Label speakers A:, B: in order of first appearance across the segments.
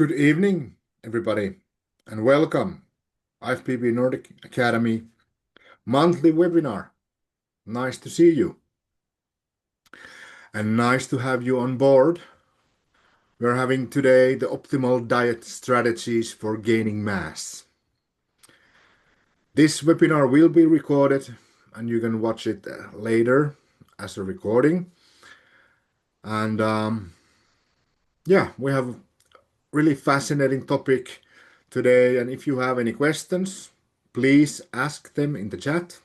A: Good evening, everybody, and welcome. IFBB Nordic Academy monthly webinar. Nice to see you, and nice to have you on board. We're having today the optimal diet strategies for gaining mass. This webinar will be recorded, and you can watch it later as a recording. And yeah, we have really fascinating topic today, and if you have any questions, please ask them in the chat,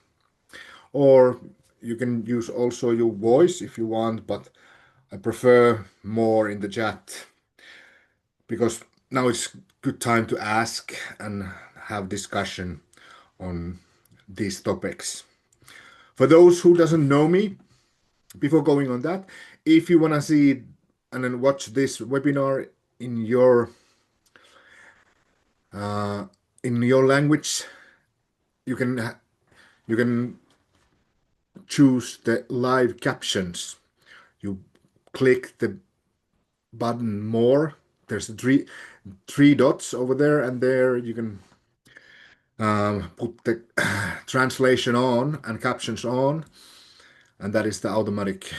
A: or you can use also your voice if you want, but I prefer more in the chat because now it's good time to ask and have discussion on these topics. For those who doesn't know me, before going on that, if you want to see and then watch this webinar in your language, you can choose the live captions. You click the button more. There's three dots over there, and there you can put the translation on and captions on, and that is the automatic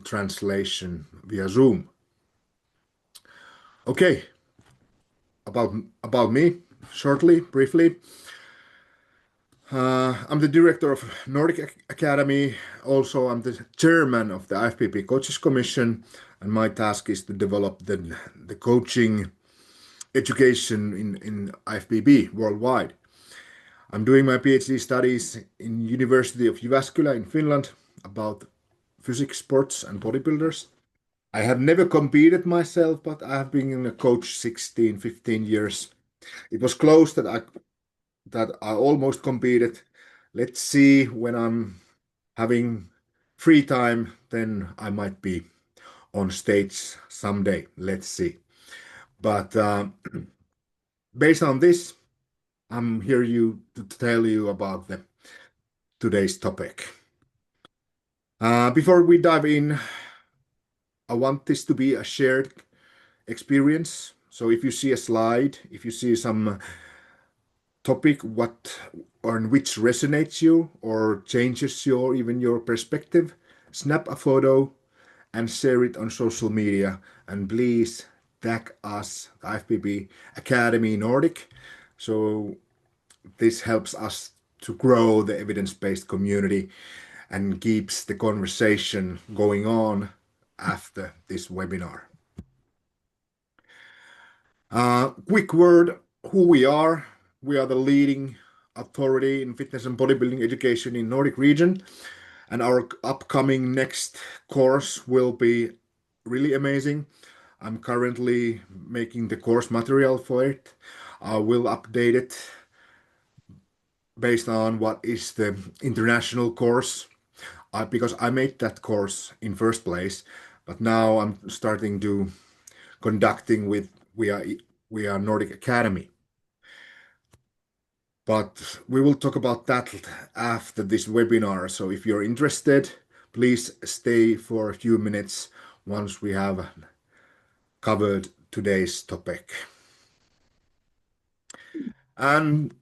A: translation via Zoom. Okay, about me, shortly, briefly. I'm the director of Nordic Academy. Also, I'm the chairman of the IFBB Coaches Commission, and my task is to develop the coaching education in IFBB worldwide. I'm doing my PhD studies in University of Jyväskylä in Finland about physique sports and bodybuilders. I have never competed myself, but I have been a coach 16, 15 years. It was close that I almost competed. Let's see, when I'm having free time, then I might be on stage someday. Let's see. But based on this, I'm here to tell you about today's topic. Before we dive in, I want this to be a shared experience. So if you see a slide, if you see some topic what or in which resonates you or changes your perspective, snap a photo and share it on social media, and please tag us, IFBB Academy Nordic. So this helps us to grow the evidence-based community and keeps the conversation going on after this webinar. Quick word, who we are. We are the leading authority in fitness and bodybuilding education in Nordic region, and our upcoming next course will be really amazing. I'm currently making the course material for it. I will update it based on what is the international course, because I made that course in first place, but now I'm starting to conducting with we are Nordic Academy. But we will talk about that after this webinar. So if you're interested, please stay for a few minutes once we have covered today's topic. And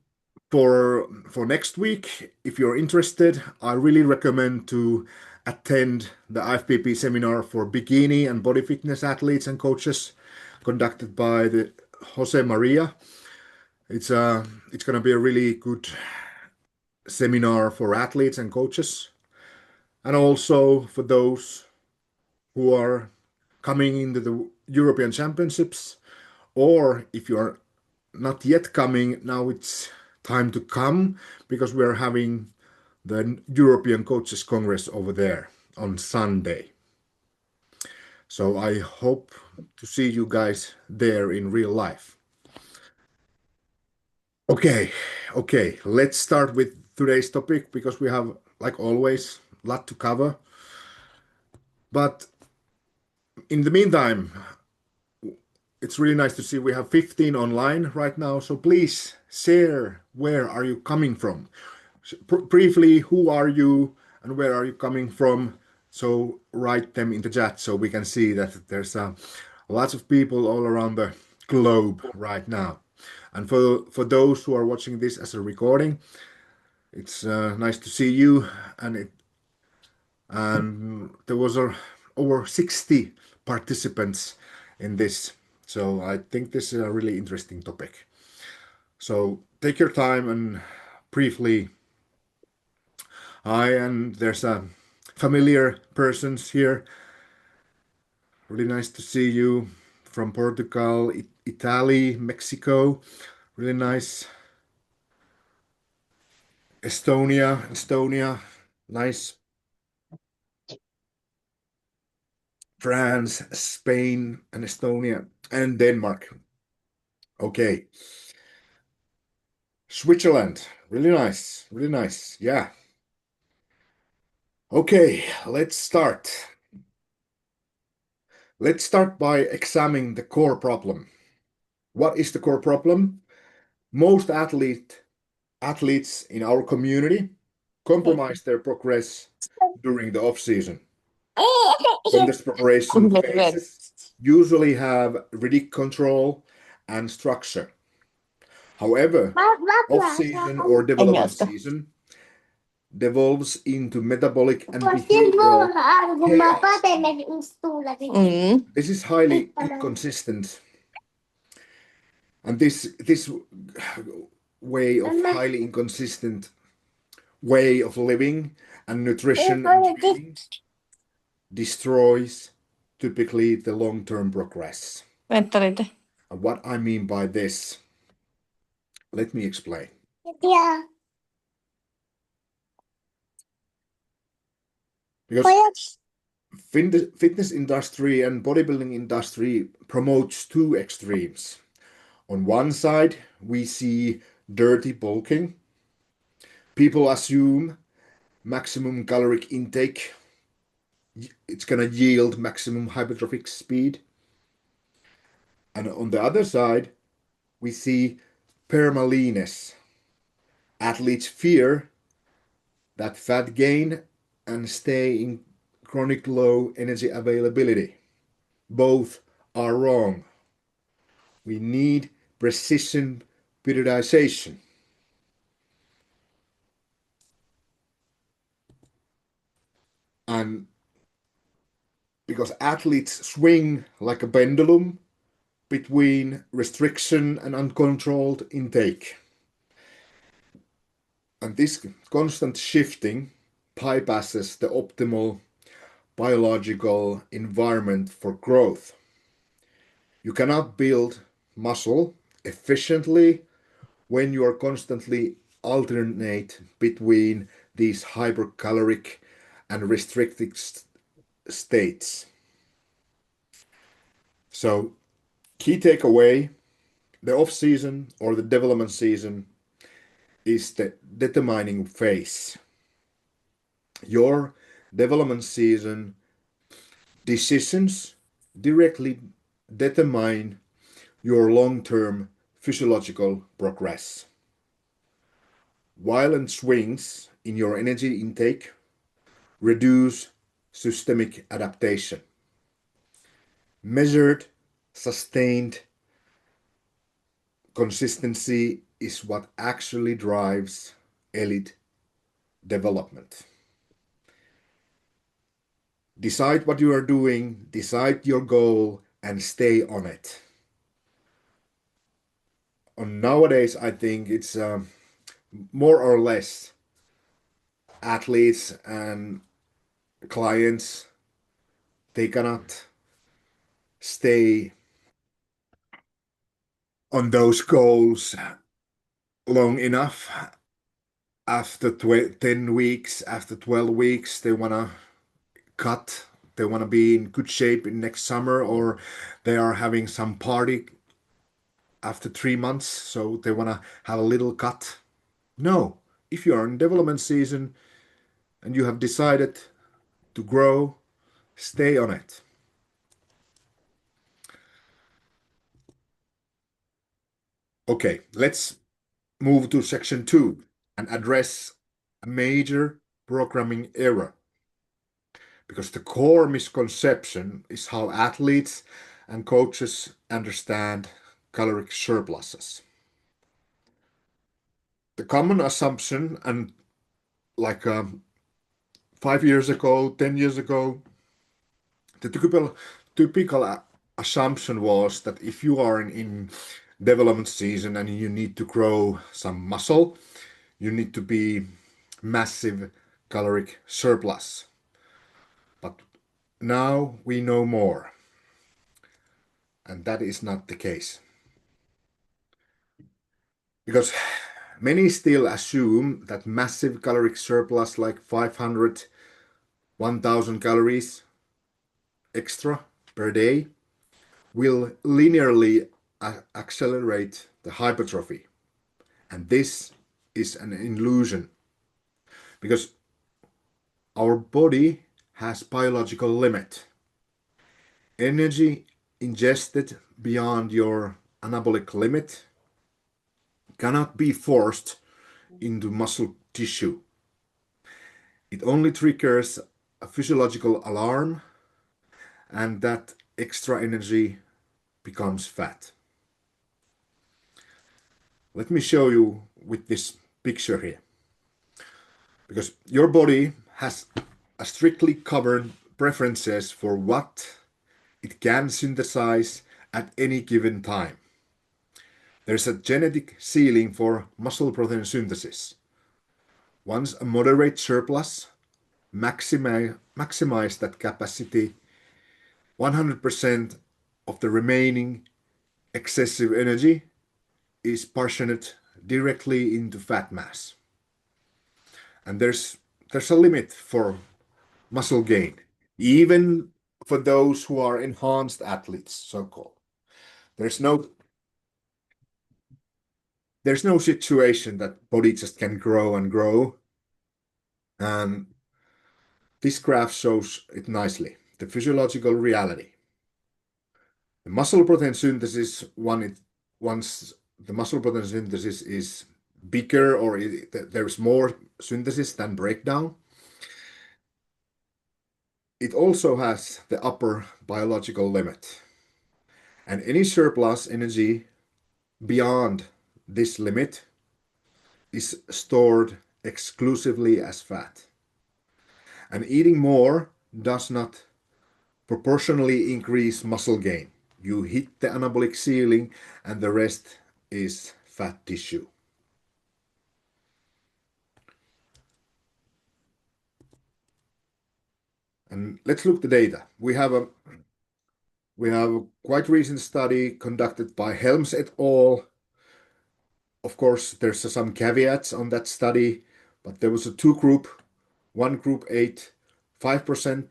A: for next week, if you're interested, I really recommend to attend the IFBB seminar for bikini and body fitness athletes and coaches conducted by the Jose Maria. It's going to be a really good seminar for athletes and coaches, and also for those who are coming into the European Championships, or if you are not yet coming, now it's time to come, because we're having the European Coaches Congress over there on Sunday. So I hope to see you guys there in real life. Okay, let's start with today's topic, because we have, like always, a lot to cover. But in the meantime, it's really nice to see we have 15 online right now. So please share, where are you coming from? Briefly, who are you and where are you coming from? So write them in the chat so we can see that there's lots of people all around the globe right now. And for those who are watching this as a recording, it's nice to see you. And there was over 60 participants in this. So I think this is a really interesting topic. So take your time and briefly. Hi, and there's a familiar persons here. Really nice to see you from Portugal, Italy, Mexico. Really nice. Estonia, nice. France, Spain, and Estonia, and Denmark. Okay. Switzerland, really nice, really nice. Yeah. Okay, let's start. Let's start by examining the core problem. What is the core problem? Most athletes in our community compromise their progress during the off season. When this preparation phases usually have rigid control and structure. However, off season or development season devolves into metabolic and behavioral chaos. This is highly inconsistent, and this way of highly inconsistent way of living and nutrition and training destroys typically the long-term progress. And what I mean by this, let me explain. Yeah. Because fitness industry and bodybuilding industry promotes two extremes. On one side, we see dirty bulking. People assume maximum caloric intake. It's going to yield maximum hypertrophic speed. And on the other side, we see permaleanness. Athletes fear that fat gain and stay in chronic low energy availability. Both are wrong. We need precision periodization. And because athletes swing like a pendulum between restriction and uncontrolled intake. And this constant shifting bypasses the optimal biological environment for growth. You cannot build muscle efficiently when you are constantly alternate between these hypercaloric and restricted states. So, key takeaway, the off season or the development season is the determining phase. Your development season decisions directly determine your long-term physiological progress. Violent swings in your energy intake reduce systemic adaptation. Measured, sustained consistency is what actually drives elite development. Decide what you are doing, decide your goal, and stay on it. Nowadays, I think it's more or less athletes and clients, they cannot stay on those goals long enough. After 10 weeks, after 12 weeks, they want to cut. They want to be in good shape in next summer, or they are having some party after 3 months, so they want to have a little cut. No, if you are in development season and you have decided to grow, stay on it. Okay, let's move to section 2 and address a major programming error. Because the core misconception is how athletes and coaches understand caloric surpluses. The common assumption, and like 5 years ago, 10 years ago, the typical assumption was that if you are in development season and you need to grow some muscle, you need to be massive caloric surplus. But now we know more, and that is not the case. Because many still assume that massive caloric surplus like 500, 1000 calories extra per day will linearly accelerate the hypertrophy. And this is an illusion because our body has biological limit. Energy ingested beyond your anabolic limit cannot be forced into muscle tissue. It only triggers a physiological alarm, and that extra energy becomes fat. Let me show you with this picture here. Because your body has a strictly covered preferences for what it can synthesize at any given time. There's a genetic ceiling for muscle protein synthesis. Once a moderate surplus, maximize that capacity, 100% of the remaining excessive energy is partitioned directly into fat mass. And there's a limit for muscle gain, even for those who are enhanced athletes, so-called. There's no there's no situation that body just can grow and grow. And this graph shows it nicely, the physiological reality. The muscle protein synthesis, once the muscle protein synthesis is bigger or there's more synthesis than breakdown, it also has the upper biological limit. And any surplus energy beyond this limit is stored exclusively as fat. And eating more does not proportionally increase muscle gain. You hit the anabolic ceiling and the rest is fat tissue. And let's look at the data. We have a quite recent study conducted by Helms et al. Of course, there's some caveats on that study, but there was a two group. One group ate 5%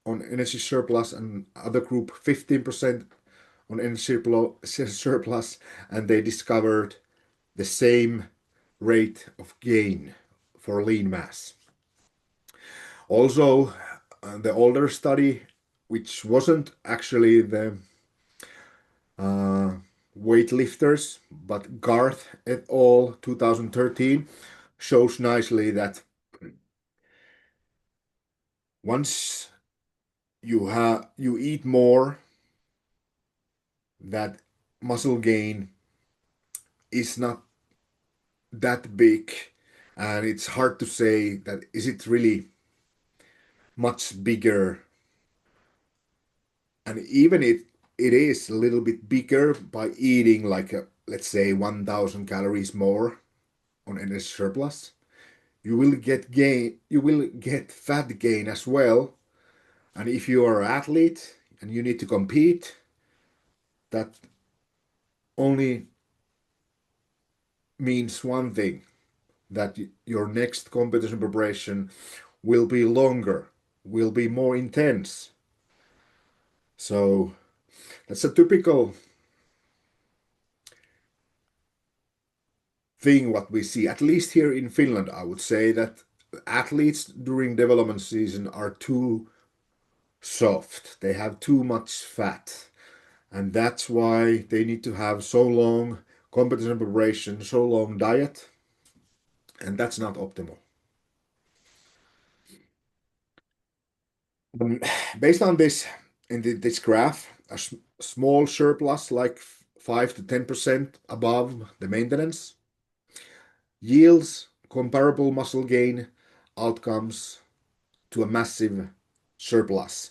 A: on energy surplus and other group 15% on energy surplus, and they discovered the same rate of gain for lean mass. Also, the older study, which wasn't actually the weightlifters, but Garth et al. 2013 shows nicely that once you eat more, that muscle gain is not that big, and it's hard to say that is it really much bigger. And even it is a little bit bigger by eating like let's say 1000 calories more on energy surplus, you will get fat gain as well. And if you are an athlete and you need to compete, that only means one thing, that your next competition preparation will be longer, will be more intense. So that's a typical thing what we see, at least here in Finland. I would say that athletes during development season are too soft. They have too much fat. And that's why they need to have so long competition preparation, so long diet. And that's not optimal. Based on this, this graph, a small surplus, like 5 to 10% above the maintenance, yields comparable muscle gain outcomes to a massive surplus.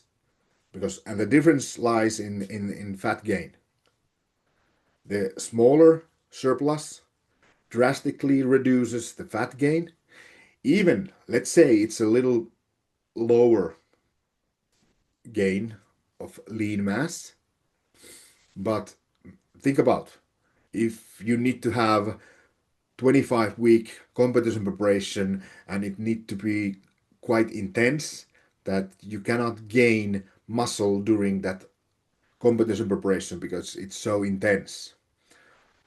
A: And the difference lies in fat gain. The smaller surplus drastically reduces the fat gain. Even, let's say it's a little lower gain of lean mass, but think about if you need to have 25-week competition preparation and it need to be quite intense, that you cannot gain muscle during that competition preparation because it's so intense.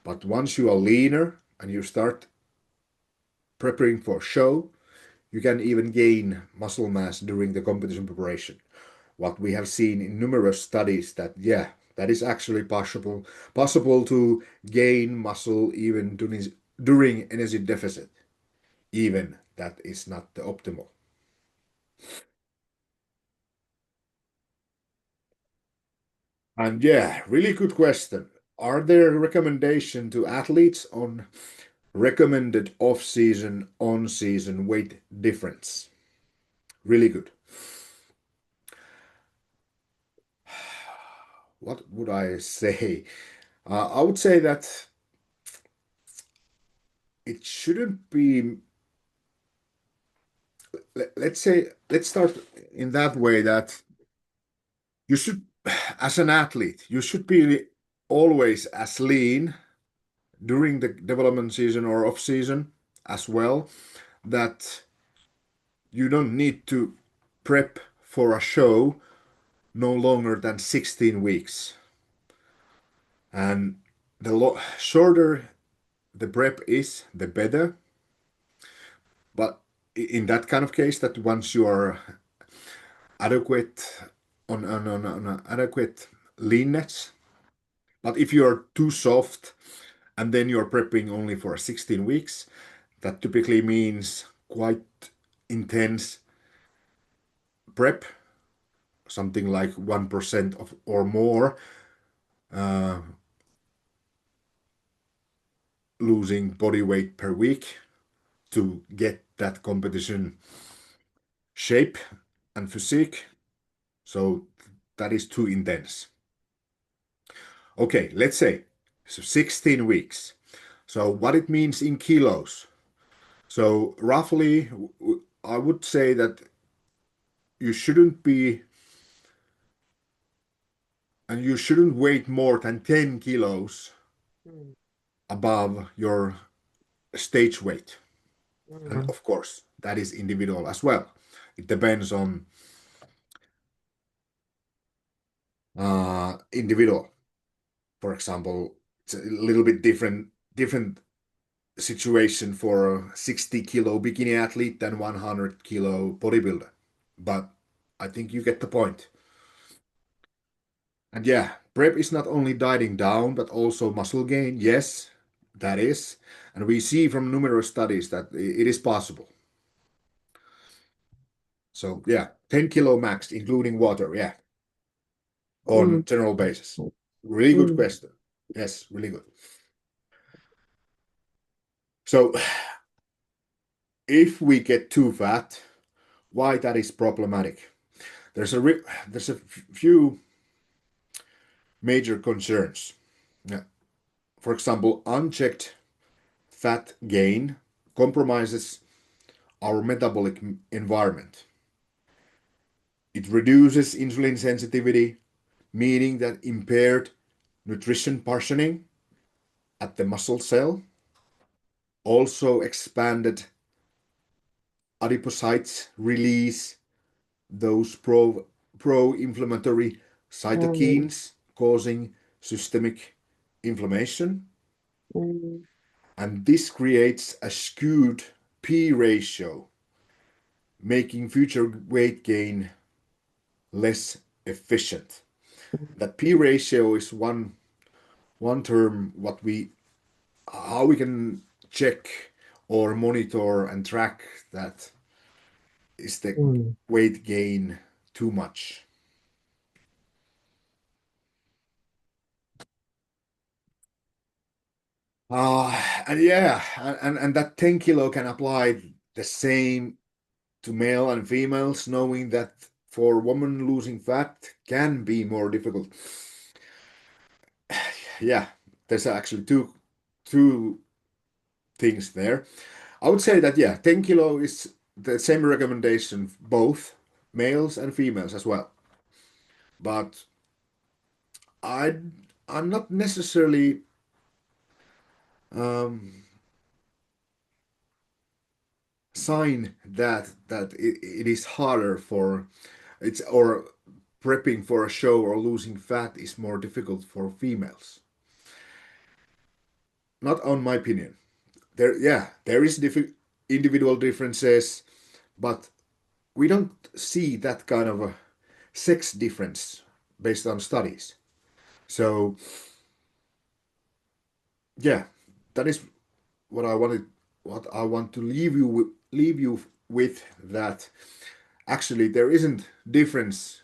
A: But once you are leaner and you start preparing for show, you can even gain muscle mass during the competition preparation. What we have seen in numerous studies that, yeah, that is actually possible to gain muscle even during energy deficit, even that is not the optimal. And yeah, really good question. Are there recommendation to athletes on recommended off-season, on-season weight difference? Really good. What would I say? I would say that it shouldn't be. Let's start in that way that you should, as an athlete, you should be always as lean during the development season or off season as well, that you don't need to prep for a show no longer than 16 weeks. And the shorter the prep is, the better. But in that kind of case, that once you are adequate on adequate leanness, but if you are too soft and then you're prepping only for 16 weeks, that typically means quite intense prep, something like 1% of or more, uh, losing body weight per week to get that competition shape and physique. So that is too intense. Okay, let's say so 16 weeks. So what it means in kilos. So roughly, I would say that you shouldn't be, and you shouldn't weight more than 10 kilos above your stage weight. And of course, that is individual as well. It depends on individual. For example, it's a little bit different situation for a 60-kilo bikini athlete than 100-kilo bodybuilder. But I think you get the point. And yeah, prep is not only dieting down, but also muscle gain. Yes, that is. And we see from numerous studies that it is possible. So yeah, 10 kilo max, including water. Yeah, on general basis. Really good question. Yes, really good. So if we get too fat, why that is problematic? There's a few major concerns. Yeah. For example, unchecked fat gain compromises our metabolic environment. It reduces insulin sensitivity, meaning that impaired nutrition partitioning at the muscle cell. Also, expanded adipocytes release those pro-inflammatory cytokines, causing systemic inflammation. And this creates a skewed P ratio, making future weight gain less efficient. That P ratio is one term how we can check or monitor and track that is the weight gain too much. And yeah, and that 10 kilo can apply the same to male and females, knowing that for women losing fat can be more difficult. Yeah, there's actually two things there. I would say that yeah, 10 kilo is the same recommendation for both males and females as well. But I I'm not necessarily um, sign that it is harder for it's or prepping for a show or losing fat is more difficult for females. Not on my opinion. There is individual differences, but we don't see that kind of a sex difference based on studies. So yeah, that is what I want to leave you with that actually there isn't difference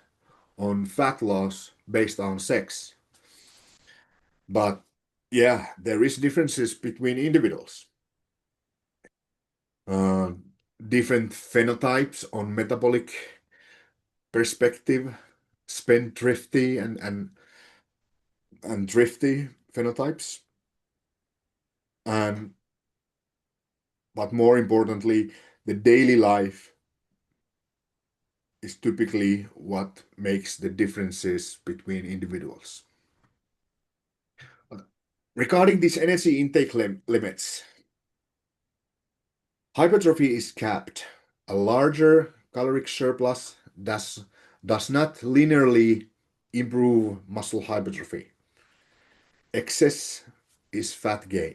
A: on fat loss based on sex. But yeah, there is differences between individuals. Uh, Different phenotypes on metabolic perspective, spendthrifty and drifty phenotypes. And but more importantly, the daily life is typically what makes the differences between individuals. Regarding these energy intake limits, hypertrophy is capped. A larger caloric surplus does not linearly improve muscle hypertrophy. Excess is fat gain.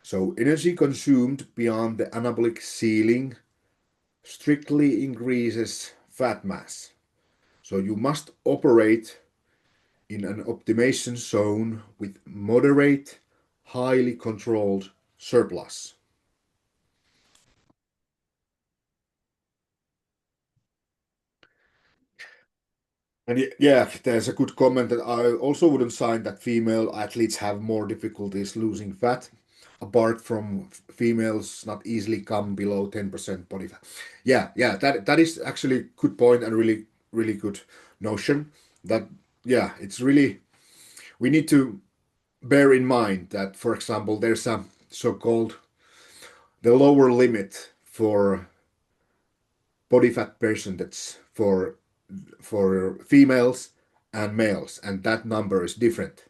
A: So energy consumed beyond the anabolic ceiling strictly increases fat mass. So you must operate in an optimization zone with moderate, highly controlled surplus. And yeah, there's a good comment that I also wouldn't sign that female athletes have more difficulties losing fat, apart from females not easily come below 10% body fat. Yeah, that is actually a good point and really good notion. That yeah, it's really we need to bear in mind that, for example, there's a so-called the lower limit for body fat percentage for females and males, and that number is different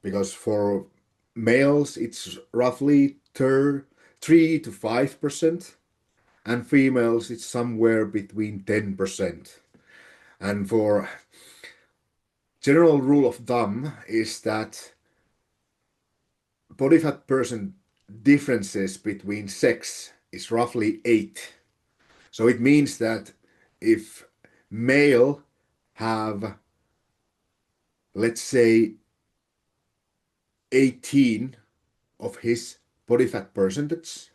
A: because for males it's roughly 3 to 5%, and females it's somewhere between 10%. And for general rule of thumb is that body fat percent differences between sex is roughly 8. So it means that if male have, let's say, 18 of his body fat percentage,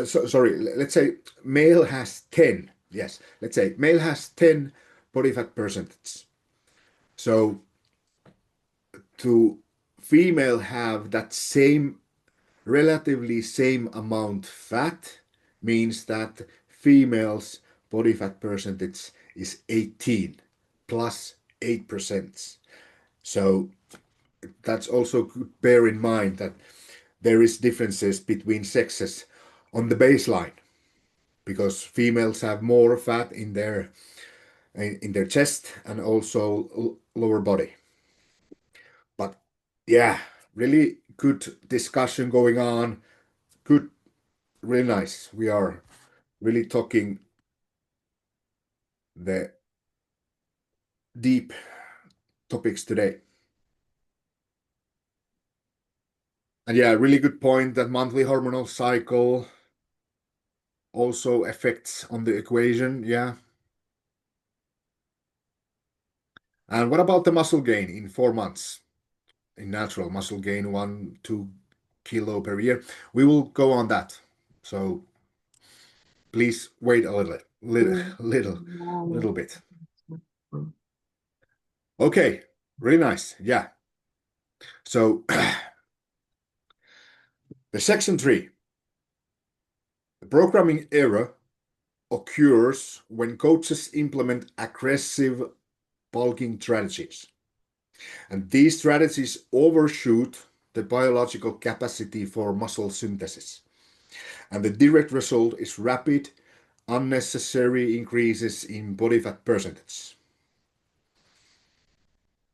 A: sorry, let's say male has 10. Yes, let's say male has 10 body fat percentage. So to female have that same relatively same amount fat means that females body fat percentage is 18 plus 8%. So that's also good bear in mind that there is differences between sexes on the baseline because females have more fat in their chest and also lower body. But yeah, really good discussion going on. Good, really nice. We are really talking the deep topics today. And yeah, really good point that monthly hormonal cycle also affects on the equation. Yeah. And what about the muscle gain in 4 months? In natural muscle gain, 1, 2 kilo per year. We will go on that. So please wait a little bit. Okay, really nice. Yeah. So the section 3, the programming error occurs when coaches implement aggressive bulking strategies. And these strategies overshoot the biological capacity for muscle synthesis. And the direct result is rapid, unnecessary increases in body fat percentage.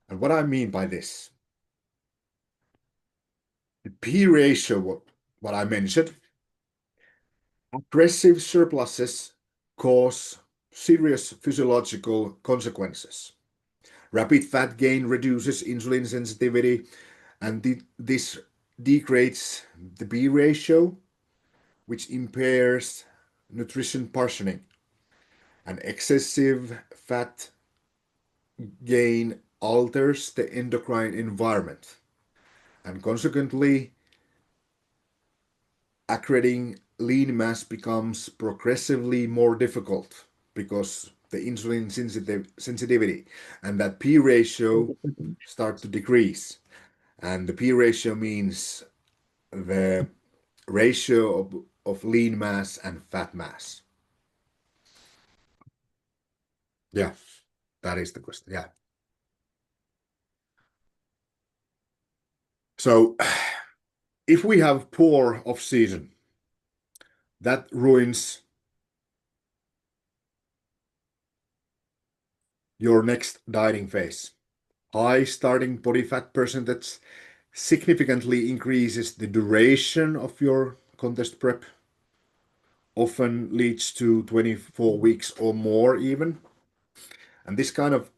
A: And what I mean by this, the P ratio, what I mentioned, aggressive surpluses cause serious physiological consequences. Rapid fat gain reduces insulin sensitivity, and this degrades the B ratio, which impairs nutrition partitioning. And excessive fat gain alters the endocrine environment, and consequently, accreting lean mass becomes progressively more difficult because the insulin sensitivity and that P ratio start to decrease. And the P ratio means the ratio of lean mass and fat mass. Yeah, that is the question. Yeah. So if we have poor off season, that ruins your next dieting phase. High starting body fat percentage significantly increases the duration of your contest prep, often leads to 24 weeks or more even. And this kind of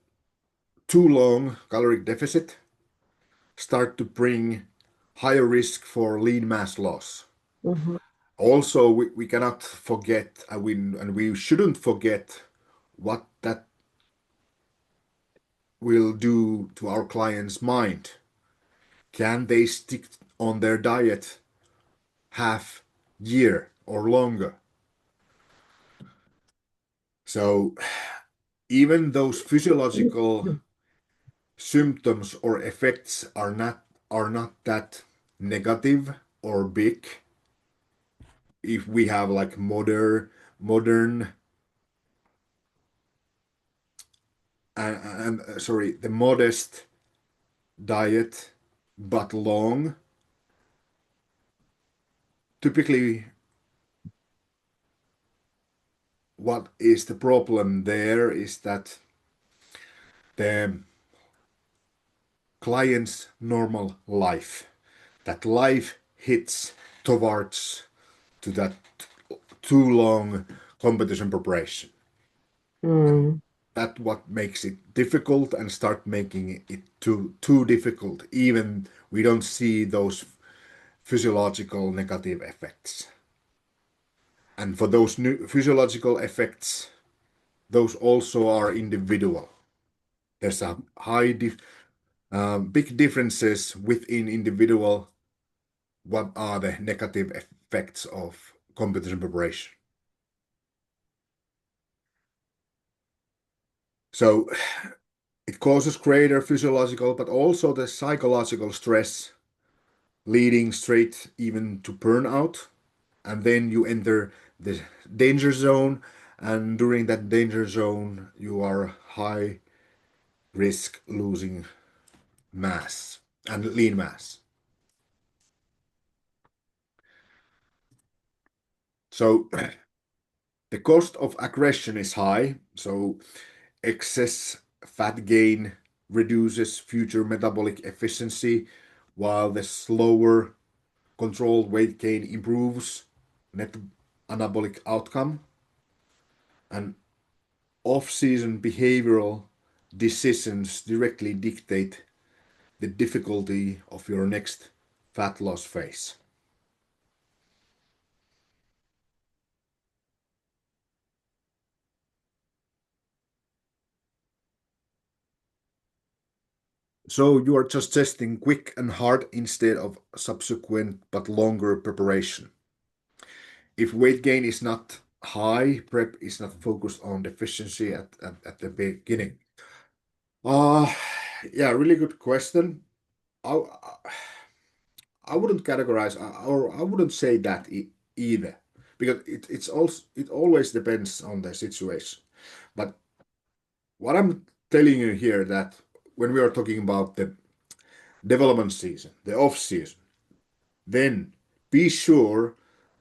A: too long caloric deficit start to bring higher risk for lean mass loss.
B: Mhm.
A: Also, we cannot forget, and we shouldn't forget what that will do to our client's mind. Can they stick on their diet half year or longer? So even those physiological symptoms or effects are not that negative or big if we have like modern and sorry, the modest diet but long. Typically, what is the problem there is that the client's normal life, that life hits towards to that too long competition preparation.
B: Mm.
A: That what makes it difficult and start making it too difficult. Even we don't see those physiological negative effects. And for those new physiological effects, those also are individual. There's a big differences within individual. What are the negative effects of competition preparation? So it causes greater physiological, but also the psychological stress, leading straight even to burnout. And then you enter the danger zone, and during that danger zone, you are high risk losing mass and lean mass. So the cost of aggression is high. So excess fat gain reduces future metabolic efficiency, while the slower controlled weight gain improves net anabolic outcome. And off-season behavioral decisions directly dictate the difficulty of your next fat loss phase. So you are just testing quick and hard instead of subsequent but longer preparation. If weight gain is not high, prep is not focused on deficiency at the beginning. Uh, yeah, really good question. I, I wouldn't categorize or I wouldn't say that either because it always depends on the situation. But what I'm telling you here that when we are talking about the development season, the off season, then be sure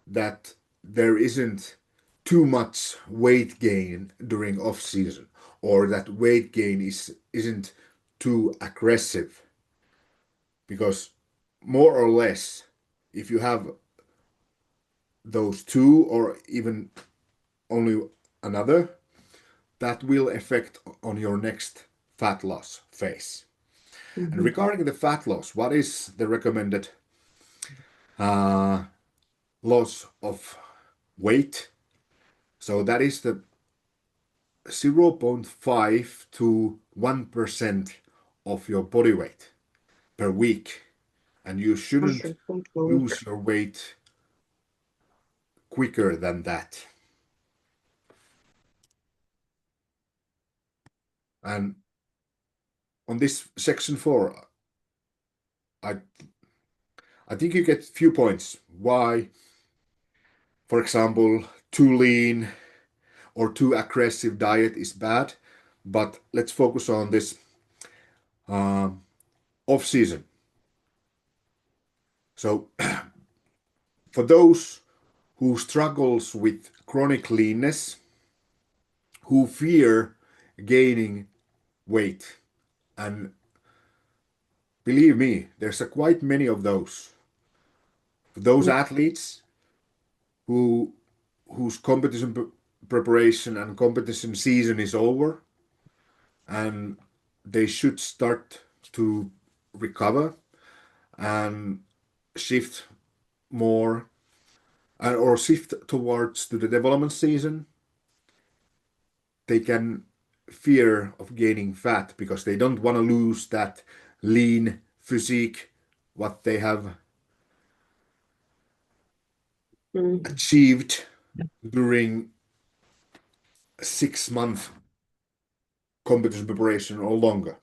A: that there isn't too much weight gain during off season or that weight gain isn't too aggressive because more or less if you have those two or even only another that will affect on your next fat loss phase. And
B: Mhm.
A: regarding the fat loss, what is the recommended uh, loss of weight? So that is the 0.5 to 1% of your body weight per week. And you shouldn't
B: 1% per week.
A: lose your weight quicker than that. And on this section 4, I I think you get few points. Why, for example, too lean or too aggressive diet is bad. But let's focus on this um, off season. So for those who struggles with chronic leanness, who fear gaining weight, and believe me, there's a quite many of those. Those
B: Yeah.
A: athletes who whose competition preparation and competition season is over, and they should start to recover and shift more or shift towards to the development season. They can fear of gaining fat because they don't want to lose that lean physique what they have
B: Mm.
A: achieved during 6 month competition preparation or longer.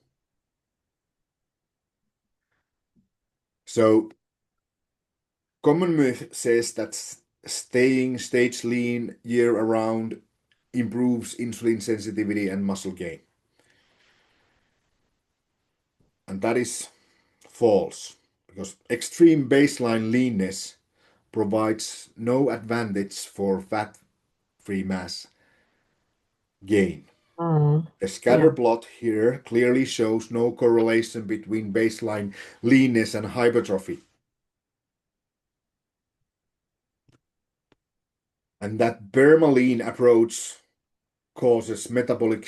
A: So common myth says that staying stage lean year around improves insulin sensitivity and muscle gain. And that is false because extreme baseline leanness provides no advantage for fat-free mass gain.
B: Mm.
A: The
B: Yeah.
A: scatter plot here clearly shows no correlation between baseline leanness and hypertrophy, and that Bermalin approach causes metabolic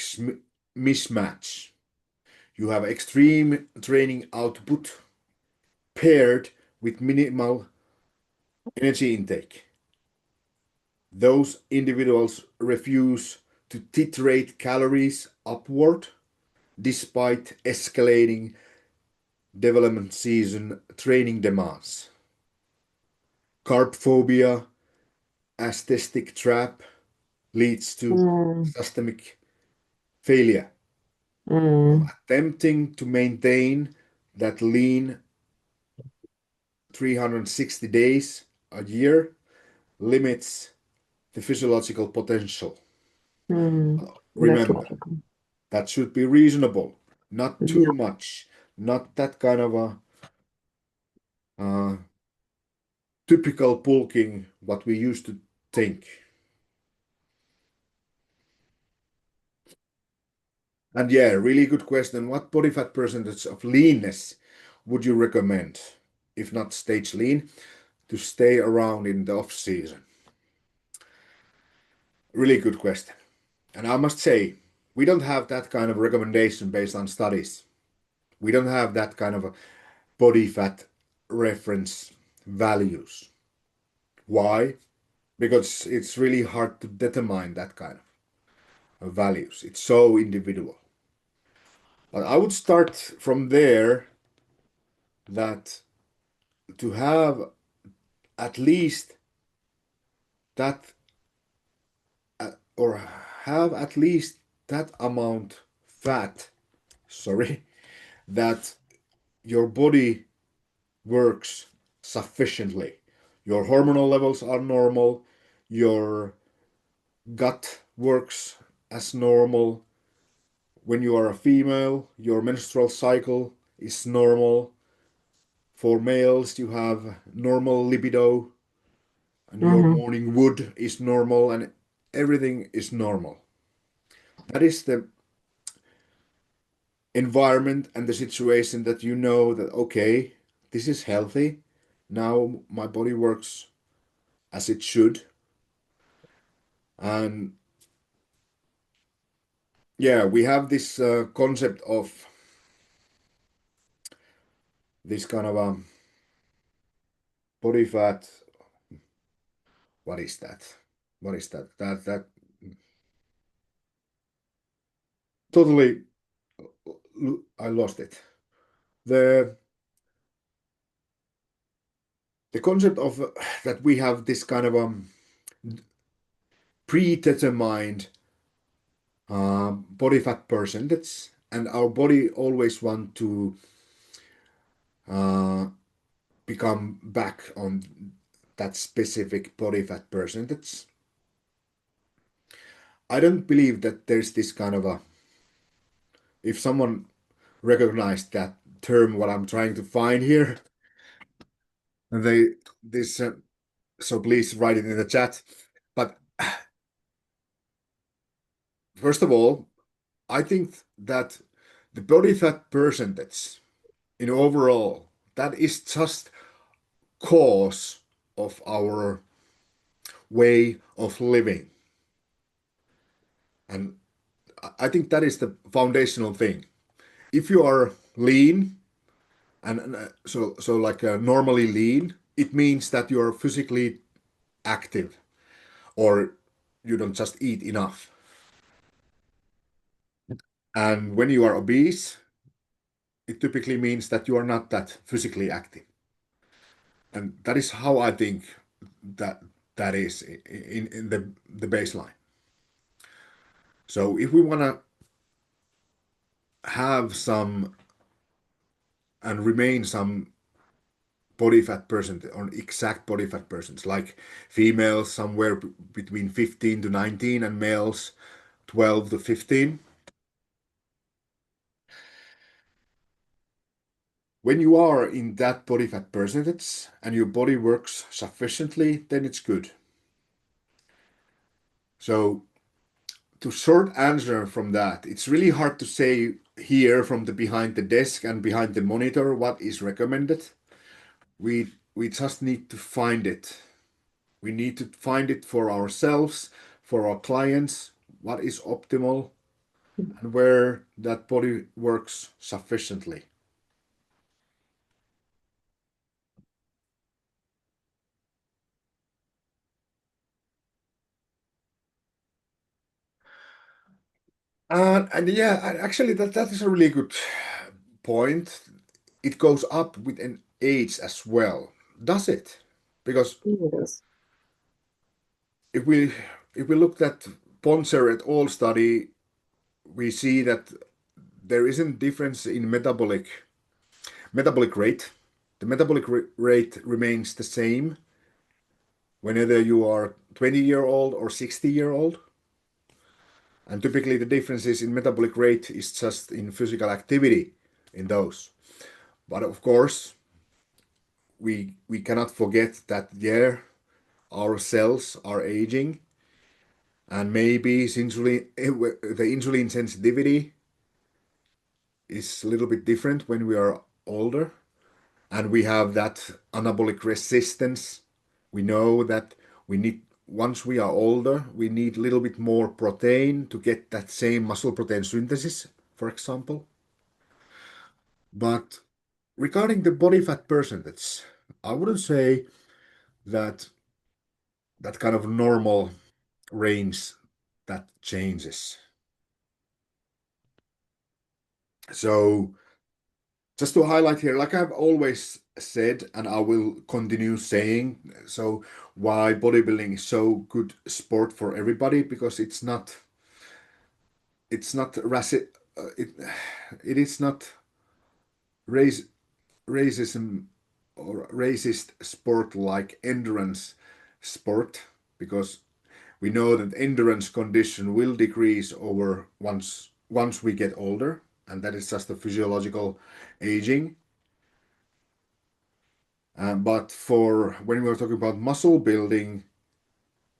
A: mismatch. You have extreme training output paired with minimal energy intake. Those individuals refuse to titrate calories upward despite escalating development season training demands. Carb phobia, aesthetic trap leads to
B: Mm.
A: systemic failure. So
B: Mm.
A: attempting to maintain that lean 360 days a year limits the physiological potential.
B: Mm. That's
A: Remember,
B: logical.
A: that should be reasonable, not too
B: Yeah.
A: much, not that kind of a uh, typical bulking what we used to think. And yeah, really good question. What body fat percentage of leanness would you recommend, if not stage lean, to stay around in the off season? Really good question. And I must say, we don't have that kind of recommendation based on studies. We don't have that kind of a body fat reference values. Why? Because it's really hard to determine that kind of values. It's so individual. But I would start from there that to have at least that or have at least that amount fat, sorry, that your body works sufficiently. Your hormonal levels are normal, your gut works as normal. When you are a female, your menstrual cycle is normal. For males, you have normal libido, and your
B: Mm-hmm.
A: morning wood is normal, and everything is normal. That is the environment and the situation that you know that, okay, this is healthy. Now my body works as it should. And yeah, we have this concept of this kind of body fat. What is that? What is that? That totally, I lost it. The the concept of that we have this kind of predetermined body fat percentage, and our body always want to uh, become back on that specific body fat percentage. I don't believe that there's this kind of a, if someone recognized that term, what I'm trying to find here, they this so please write it in the chat. But first of all, I think that the body fat percentage in overall, that is just cause of our way of living. And I think that is the foundational thing. If you are lean and so like normally lean, it means that you are physically active or you don't just eat enough. And when you are obese, it typically means that you are not that physically active. And that is how I think that that is in the baseline. So if we want to have some and remain some body fat percent or exact body fat percents, like females somewhere between 15 to 19 and males 12 to 15. When you are in that body fat percentage and your body works sufficiently, then it's good. So to short answer from that, it's really hard to say here from the behind the desk and behind the monitor what is recommended. We just need to find it. We need to find it for ourselves, for our clients, what is optimal and where that body works sufficiently. And yeah, actually that is a really good point. It goes up with an age as well. Does it? Because
B: Yes.
A: if we if we looked at Poncer et al. Study, we see that there isn't difference in metabolic rate. The rate remains the same whenever you are 20-year-old or 60-year-old. And typically the differences in metabolic rate is just in physical activity in those. But of course, we cannot forget that yeah, our cells are aging and maybe the insulin sensitivity is a little bit different when we are older and we have that anabolic resistance. We know that we need once we are older, we need a little bit more protein to get that same muscle protein synthesis, for example. But regarding the body fat percentage, I wouldn't say that that kind of normal range that changes. So just to highlight here, like I've always said, and I will continue saying, so why bodybuilding is so good sport for everybody because it's not it it is not race racism or racist sport like endurance sport, because we know that endurance condition will decrease over once we get older, and that is just a physiological aging. But for when we're talking about muscle building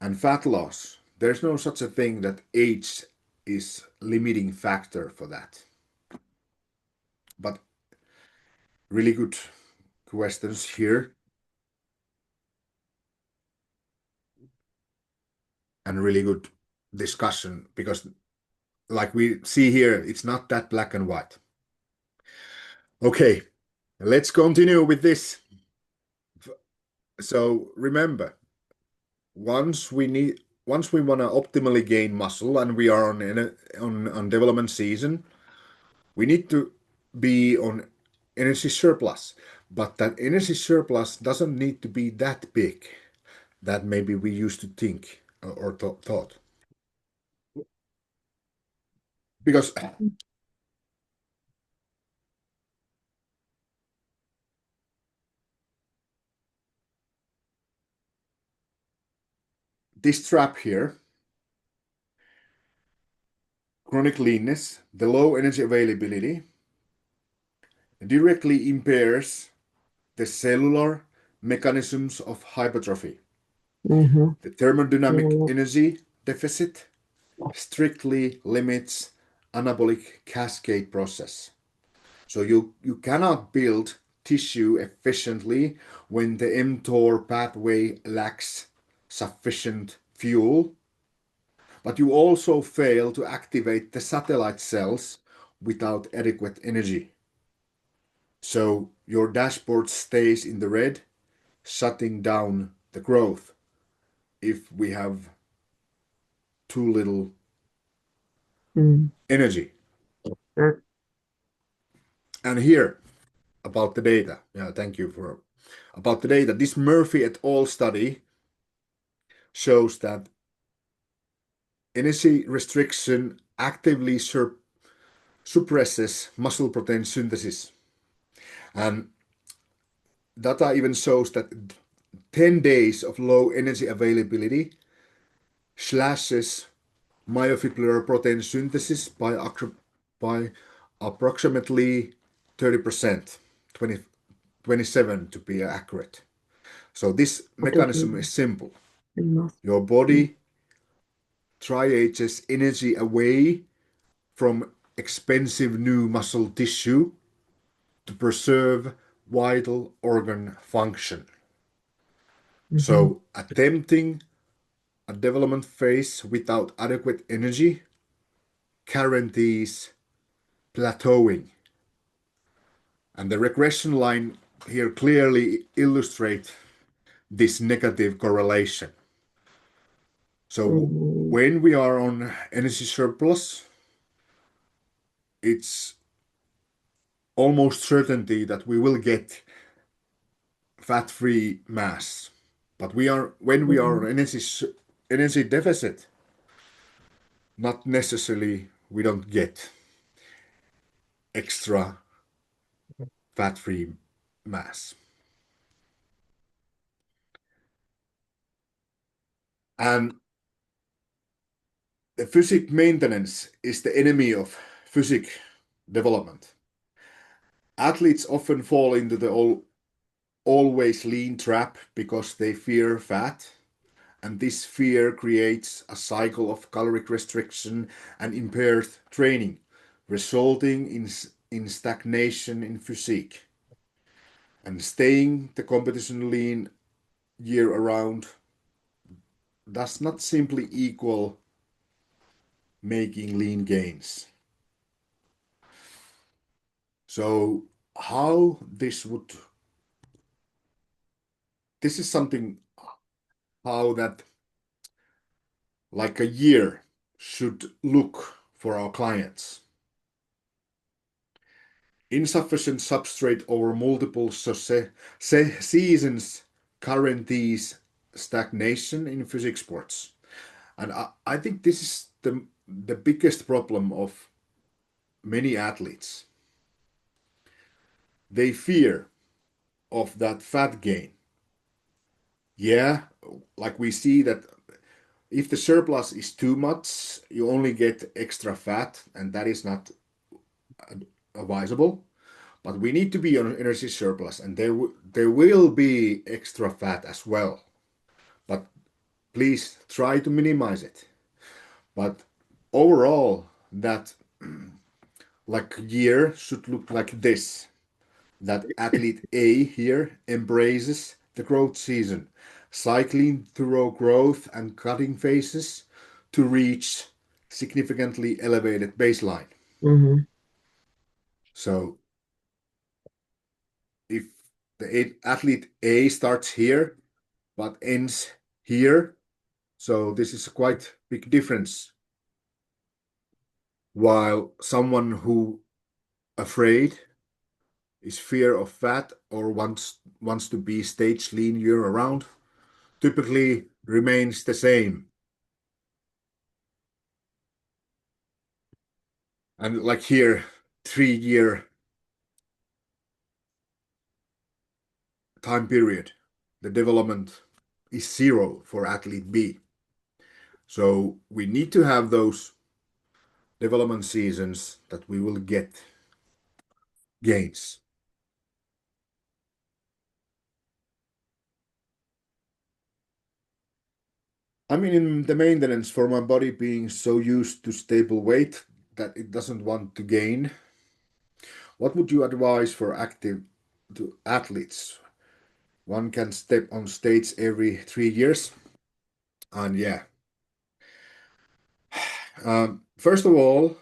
A: and fat loss, there's no such a thing that age is limiting factor for that. But really good questions here, and really good discussion, because like we see here, it's not that black and white. Okay, let's continue with this. So remember, once we want to optimally gain muscle and we are on development season, we need to be on energy surplus. But that energy surplus doesn't need to be that big that maybe we used to think or thought. Because this trap here, chronic leanness, the low energy availability, directly impairs the cellular mechanisms of hypertrophy.
B: Mm-hmm.
A: The thermodynamic
B: Yeah.
A: energy deficit strictly limits anabolic cascade process. So you cannot build tissue efficiently when the mTOR pathway lacks sufficient fuel, but you also fail to activate the satellite cells without adequate energy. So your dashboard stays in the red, shutting down the growth if we have too little
B: Mm.
A: energy.
B: Uh,
A: And here about the data. Yeah, thank you for about the data. This Murphy et al. Study shows that energy restriction actively suppresses muscle protein synthesis. And data even shows that 10 days of low energy availability slashes myofibrillar protein synthesis by approximately 30%, 27 to be accurate. So this
B: what is
A: mechanism is simple.
B: enough?
A: Your
B: Mm.
A: body triages energy away from expensive new muscle tissue to preserve vital organ function.
B: Mm-hmm.
A: So attempting a development phase without adequate energy guarantees plateauing. And the regression line here clearly illustrates this negative correlation. So
B: Mm.
A: when we are on energy surplus, it's almost certainty that we will get fat-free mass. But when we are
B: Mm.
A: on energy deficit, not necessarily we don't get extra fat-free mass. And the physique maintenance is the enemy of physique development. Athletes often fall into the always lean trap because they fear fat, and this fear creates a cycle of caloric restriction and impaired training, resulting in stagnation in physique. And staying the competition lean year around does not simply equal making lean gains. So how this is something how that like a year should look for our clients. Insufficient substrate over multiple seasons guarantees stagnation in physique sports. And I think this is the biggest problem of many athletes. They fear of that fat gain. Yeah, like we see that if the surplus is too much, you only get extra fat, and that is not advisable. But we need to be on energy surplus, and there will be extra fat as well. But please try to minimize it. But overall, that like year should look like this. That athlete A here embraces the growth season, cycling through growth and cutting phases to reach significantly elevated baseline.
B: Mm-hmm.
A: So if the athlete A starts here but ends here, so this is a quite big difference. While someone who afraid is fear of fat or wants to be stage lean year around typically remains the same. And like here, 3 year time period, the development is zero for athlete B. So we need to have those development seasons that we will get gains. I mean, in the maintenance for my body being so used to stable weight that it doesn't want to gain, what would you advise for active to athletes? One can step on stage every 3 years. And yeah, first of all,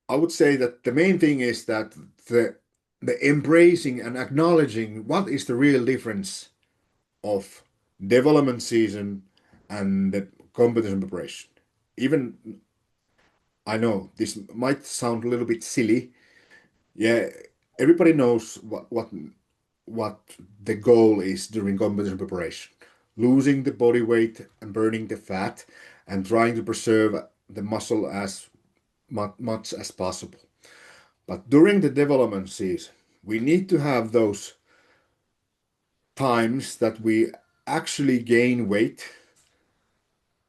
A: I would say that the main thing is that the the embracing and acknowledging what is the real difference of development season and the competition preparation. Even I know this might sound a little bit silly. Yeah, everybody knows what the goal is during competition preparation. Losing the body weight and burning the fat and trying to preserve the muscle as much as possible. But during the development season, we need to have those times that we actually gain weight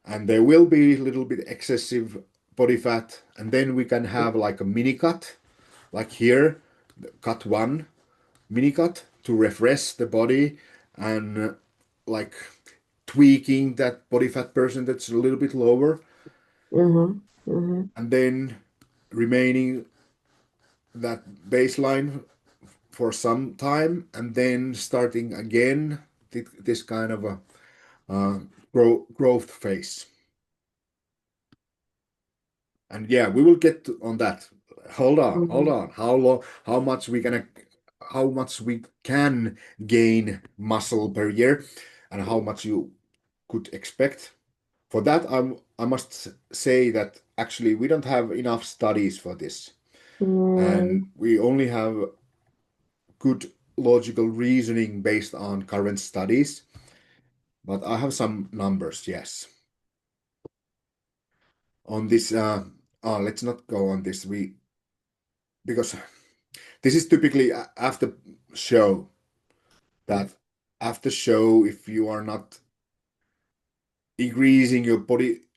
A: and there will be a little bit excessive body fat, and then we can have like a mini cut, like here, cut one, mini cut to refresh the body and like tweaking that body fat percentage a little bit lower,
B: Mm-hmm. Mm-hmm.
A: and then remaining that baseline for some time and then starting again this kind of a growth phase. And yeah, we will get on that. Hold
B: Mm-hmm.
A: on. How long? How much we can gain muscle per year, and how much you could expect. For that, I must say that actually we don't have enough studies for this,
B: Mm,
A: and we only have good logical reasoning based on current studies. But I have some numbers, yes. On this, let's not go on this. We because this is typically after show that after show, if you are not increasing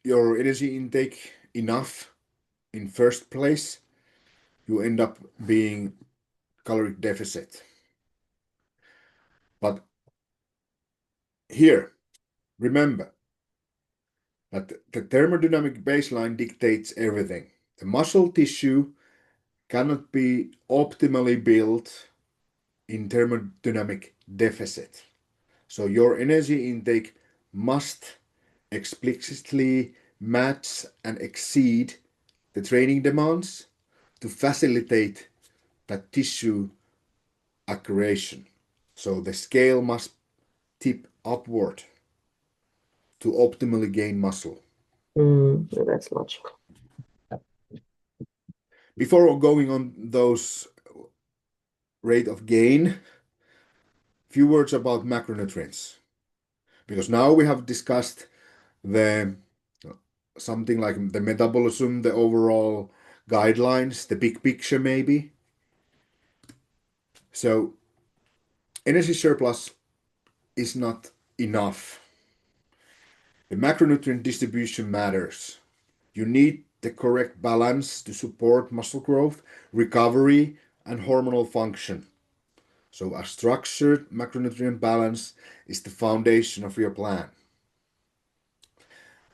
A: your energy intake enough in first place, you end up being calorie deficit. But here, remember that the thermodynamic baseline dictates everything. The muscle tissue cannot be optimally built in thermodynamic deficit. So your energy intake must explicitly match and exceed the training demands to facilitate that tissue accretion. So the scale must tip upward to optimally gain muscle.
B: that's logical.
A: Before going on those rate of gain, few words about macronutrients. Because now we have discussed the something like the metabolism, the overall guidelines, the big picture maybe. So energy surplus is not enough. The macronutrient distribution matters. You need the correct balance to support muscle growth, recovery, and hormonal function. So a structured macronutrient balance is the foundation of your plan.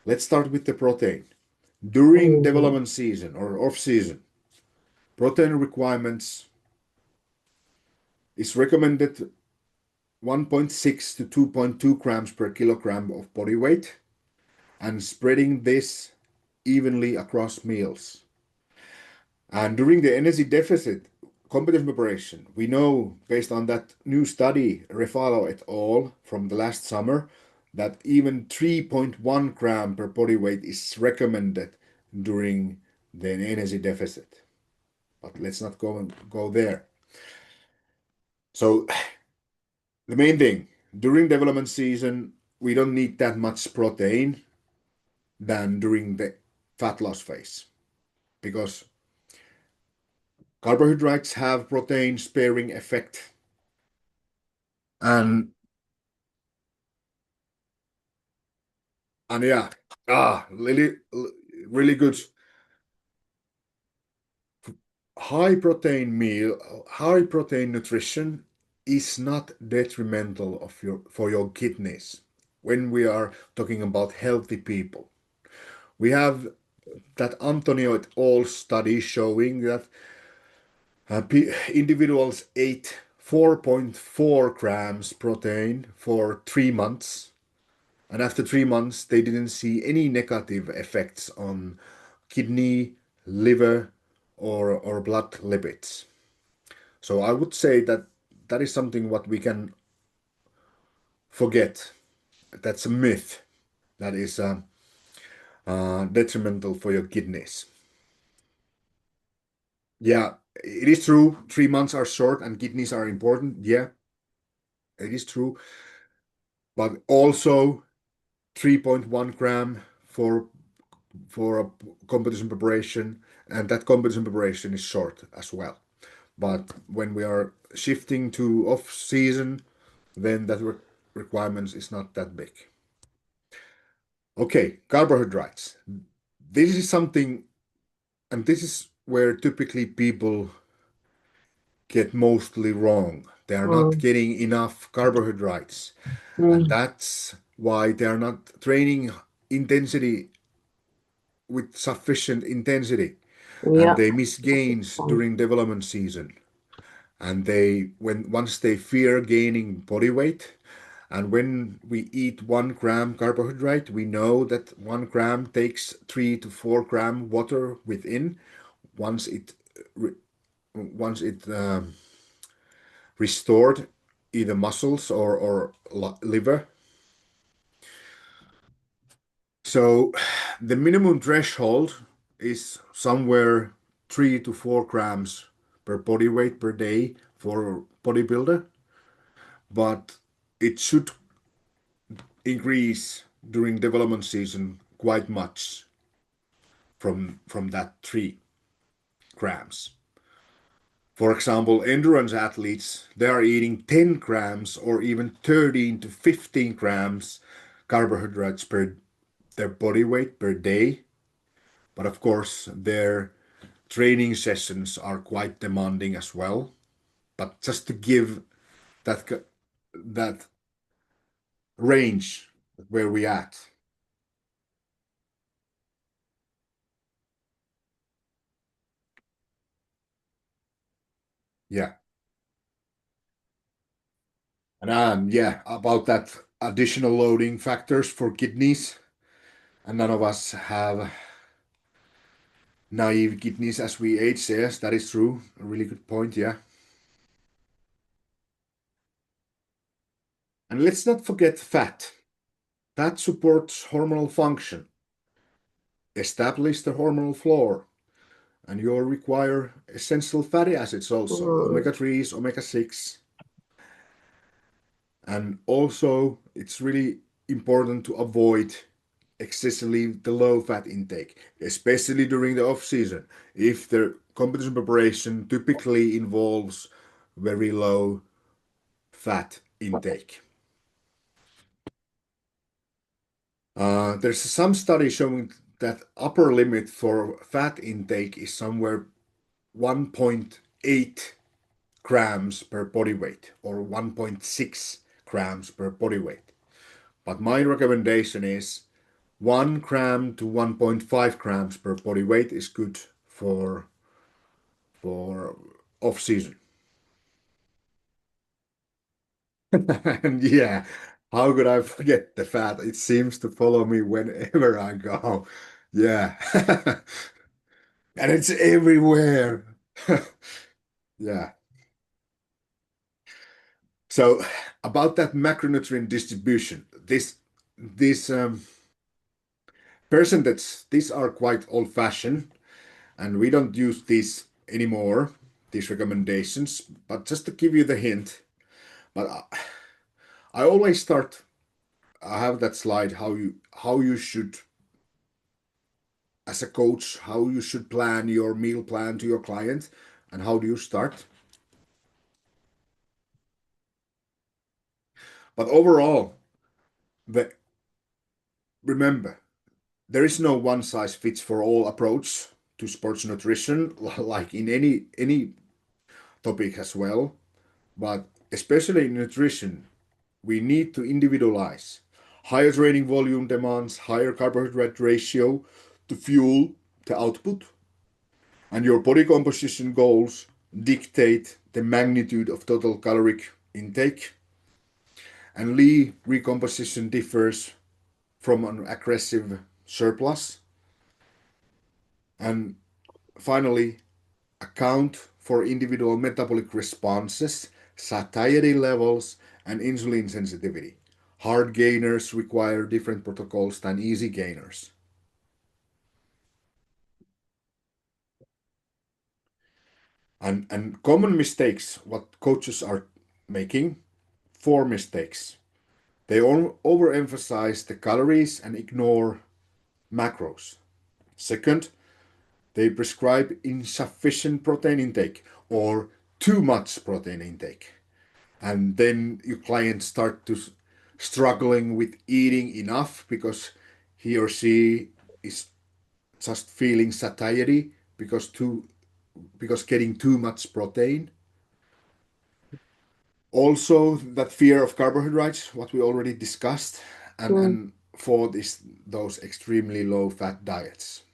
A: Let's start with the protein. During
B: Mm,
A: development season or off season, protein requirements is recommended 1.6 to 2.2 grams per kilogram of body weight and spreading this evenly across meals. And during the energy deficit competition preparation, we know based on that new study, Refalo et al. From the last summer, that even 3.1 gram per body weight is recommended during the energy deficit. But let's not go there. So the main thing during development season, we don't need that much protein than during the fat loss phase because carbohydrates have protein sparing effect and yeah, really, really good high protein nutrition is not detrimental of your for your kidneys when we are talking about healthy people. We have that Antonio et al. Study showing that individuals ate 4.4 grams protein for 3 months, and after 3 months, they didn't see any negative effects on kidney, liver, or blood lipids. So I would say that that is something what we can forget. That's a myth that is detrimental for your kidneys. Yeah, it is true. 3 months are short and kidneys are important. Yeah, it is true. But also 3.1 gram for a competition preparation, and that competition preparation is short as well. But when we are shifting to off season, then that requirements is not that big. Okay, carbohydrates. This is something, and this is where typically people get mostly wrong. They are not
B: mm,
A: getting enough carbohydrates, and
B: mm.
A: that's why they are not training intensity with sufficient intensity, and
B: Yeah,
A: they miss
B: that's a good
A: gains
B: point.
A: during development season. And they when once they fear gaining body weight, and when we eat 1 gram carbohydrate, we know that 1 gram takes 3 to 4 gram water within. Once it once it restored either muscles or liver. So the minimum threshold is somewhere 3 to 4 grams per body weight per day for bodybuilder, but it should increase during development season quite much from that 3 grams. For example, endurance athletes, they are eating 10 grams or even 13 to 15 grams carbohydrates per their body weight per day. But of course, their training sessions are quite demanding as well. But just to give that range where we at. Yeah. And yeah, about that additional loading factors for kidneys. And none of us have naive kidneys as we age. Yes, that is true. A really good point. Yeah. And let's not forget fat. Fat supports hormonal function, establish the hormonal floor, and you require essential fatty acids also,
B: Mm,
A: omega 3s, omega 6. And also, it's really important to avoid excessively the low fat intake, especially during the off season. If the competition preparation typically involves very low fat intake. There's some study showing that upper limit for fat intake is somewhere 1.8 grams per body weight or 1.6 grams per body weight. But my recommendation is 1 gram to 1.5 grams per body weight is good for off season. And yeah, how could I forget the fat? It seems to follow me whenever I go. Yeah. And it's everywhere. Yeah. So about that macronutrient distribution, this person that's these are quite old-fashioned, and we don't use these anymore, these recommendations. But just to give you the hint, but I always start. I have that slide how you should as a coach, how you should plan your meal plan to your client, and how do you start. But overall, the, remember, there is no one size fits for all approach to sports nutrition, like in any topic as well. But especially in nutrition, we need to individualize. Higher training volume demands higher carbohydrate ratio to fuel the output, and your body composition goals dictate the magnitude of total caloric intake. And lean recomposition differs from an aggressive surplus. And finally, account for individual metabolic responses, satiety levels, and insulin sensitivity. Hard gainers require different protocols than easy gainers. And common mistakes, what coaches are making, four mistakes. They overemphasize the calories and ignore macros. Second, they prescribe insufficient protein intake or too much protein intake. And then your clients start to struggling with eating enough because he or she is just feeling satiety because getting too much protein. Also, that fear of carbohydrates, what we already discussed, and
B: Mm,
A: and fourth is those extremely low fat diets.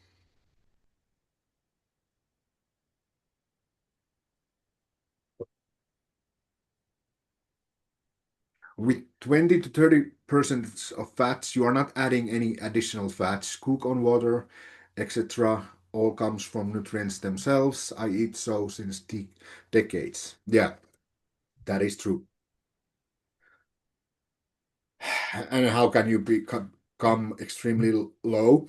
A: With 20 to 30% of fats, you are not adding any additional fats. Cook on water, etc. All comes from nutrients themselves. I eat so since decades. Yeah, that is true. And how can you become extremely low?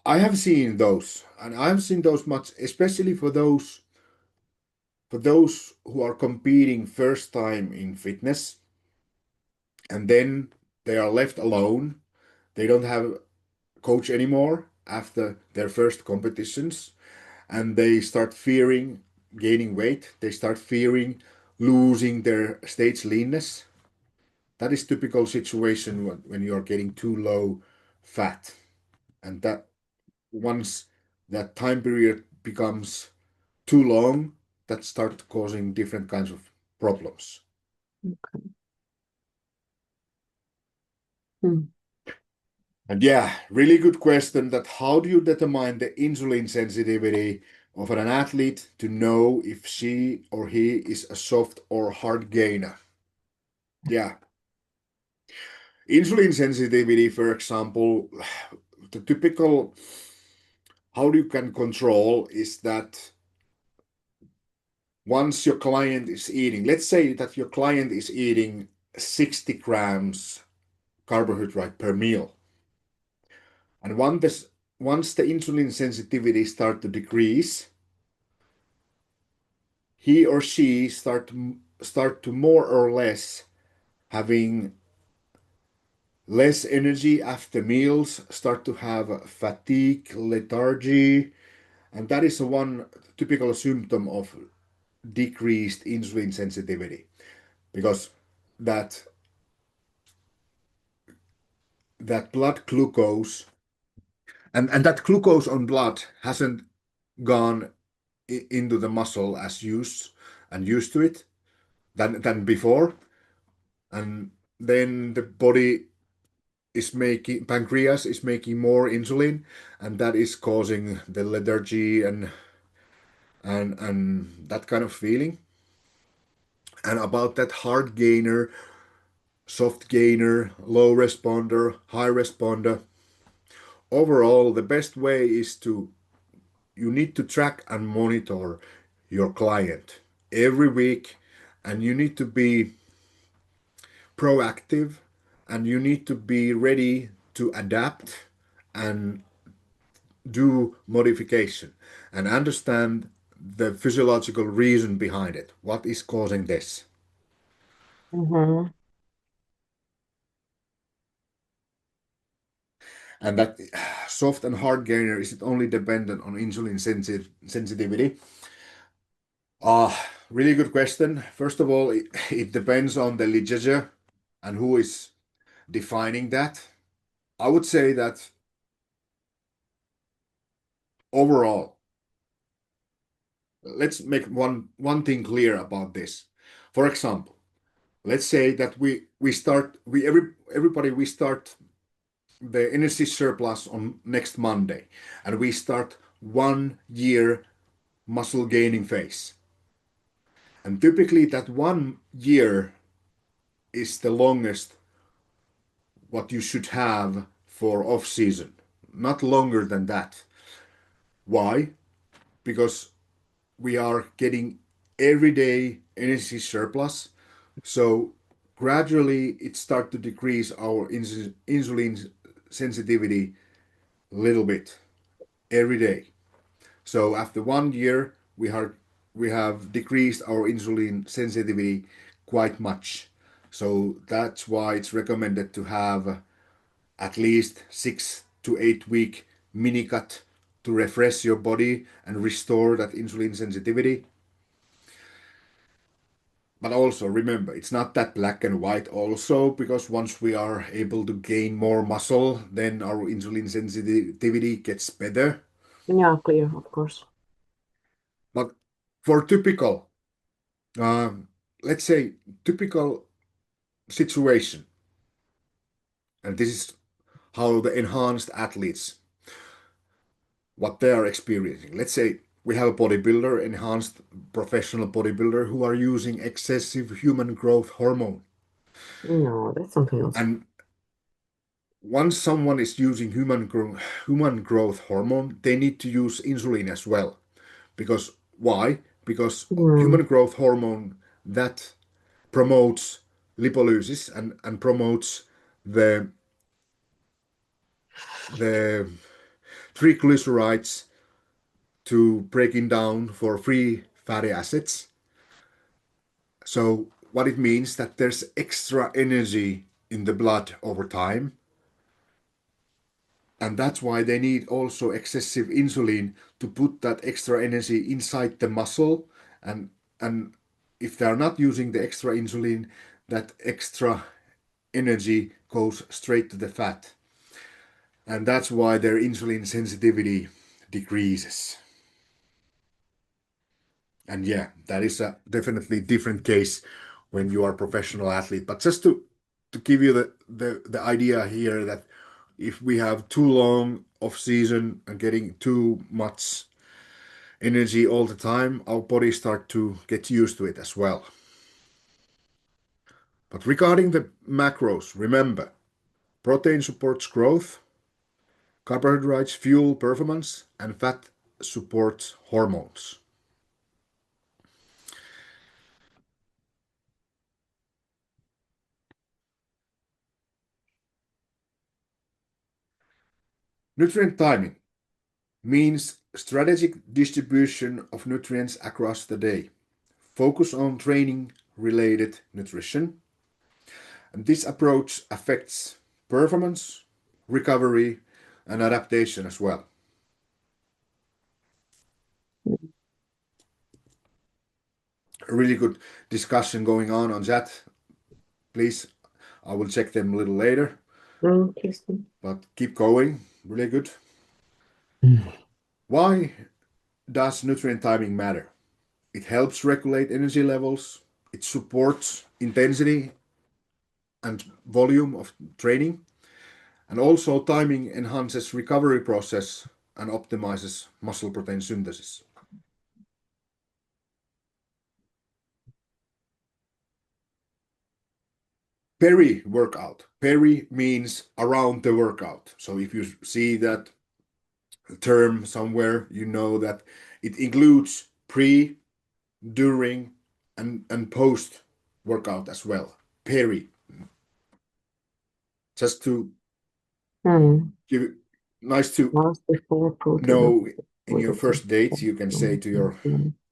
A: I have seen those, and I have seen those much, especially for those who are competing first time in fitness, and then they are left alone. They don't have coach anymore after their first competitions, and they start fearing gaining weight. They start fearing losing their stage leanness. That is typical situation when you are getting too low fat, and that once that time period becomes too long, that starts causing different kinds of problems.
B: mm,
A: And yeah, really good question that how do you determine the insulin sensitivity of an athlete to know if she or he is a soft or hard gainer? Yeah. Insulin sensitivity, for example, the typical how you can control is that once your client is eating, let's say that your client is eating 60 grams carbohydrate per meal. And once the insulin sensitivity start to decrease, he or she start to more or less having less energy after meals, start to have fatigue, lethargy, and that is one typical symptom of decreased insulin sensitivity because that that blood glucose and that glucose on blood hasn't gone into the muscle as used to it than before, and then the body is making pancreas is making more insulin, and that is causing the lethargy and that kind of feeling. And about that hard gainer, soft gainer, low responder, high responder, overall the best way is to you need to track and monitor your client every week, and you need to be proactive, and you need to be ready to adapt and do modification and understand the physiological reason behind it. What is causing this?
B: Mm-hmm.
A: And that soft and hard gainer, is it only dependent on insulin sensitivity? Really good question. First of all, it depends on the literature and who is defining that. I would say that overall, let's make one thing clear about this. For example, let's say that we start we everybody we start the energy surplus on next Monday, and we start 1 year muscle gaining phase. And typically that 1 year is the longest what you should have for off season, not longer than that. Why? Because we are getting everyday energy surplus. So gradually it start to decrease our insulin sensitivity a little bit every day. So after 1 year, we have decreased our insulin sensitivity quite much. So that's why it's recommended to have at least 6 to 8 week mini cut to refresh your body and restore that insulin sensitivity. But also remember, it's not that black and white also, because once we are able to gain more muscle, then our insulin sensitivity gets better.
B: Yeah, clear, of course.
A: But for typical, um, let's say, typical situation, and this is how the enhanced athletes, what they are experiencing. Let's say we have a bodybuilder, enhanced professional bodybuilder, who are using excessive human growth hormone.
B: No, that's something else.
A: And once someone is using human growth hormone, they need to use insulin as well. Because why? Because
B: Mm.
A: human growth hormone that promotes lipolysis and promotes the the triglycerides to breaking down for free fatty acids. So what it means that there's extra energy in the blood over time, and that's why they need also excessive insulin to put that extra energy inside the muscle, and if they are not using the extra insulin, that extra energy goes straight to the fat, and that's why their insulin sensitivity decreases. And yeah, that is a definitely different case when you are a professional athlete. But just to give you the idea here that if we have too long off season and getting too much energy all the time, our bodies start to get used to it as well. But regarding the macros, remember, protein supports growth, carbohydrates fuel performance, and fat supports hormones. Nutrient timing means strategic distribution of nutrients across the day. Focus on training related nutrition. And this approach affects performance, recovery, and adaptation as well. a really good discussion going on that. Please, I will check them a little later,
B: Interesting.
A: but keep going. Really good.
B: Mm.
A: Why does nutrient timing matter? It helps regulate energy levels. It supports intensity and volume of training. And also timing enhances recovery process and optimizes muscle protein synthesis. Peri-workout. Peri means around the workout. So if you see that term somewhere, you know that it includes pre, during, and post workout as well. Peri. Just to
B: Mm.
A: give it nice to
B: Was before protein
A: know in
B: with
A: your
B: the test.
A: first date, you can say to your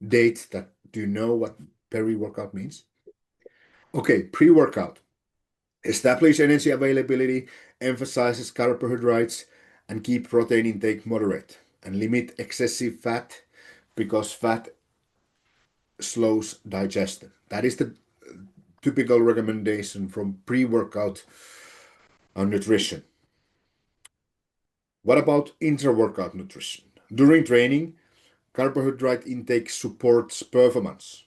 A: date that do you know what peri-workout means? Okay, pre-workout. Establish energy availability, emphasizes carbohydrates, and keep protein intake moderate. And limit excessive fat because fat slows digestion. That is the typical recommendation from pre-workout nutrition. What about intra-workout nutrition? During training, carbohydrate intake supports performance.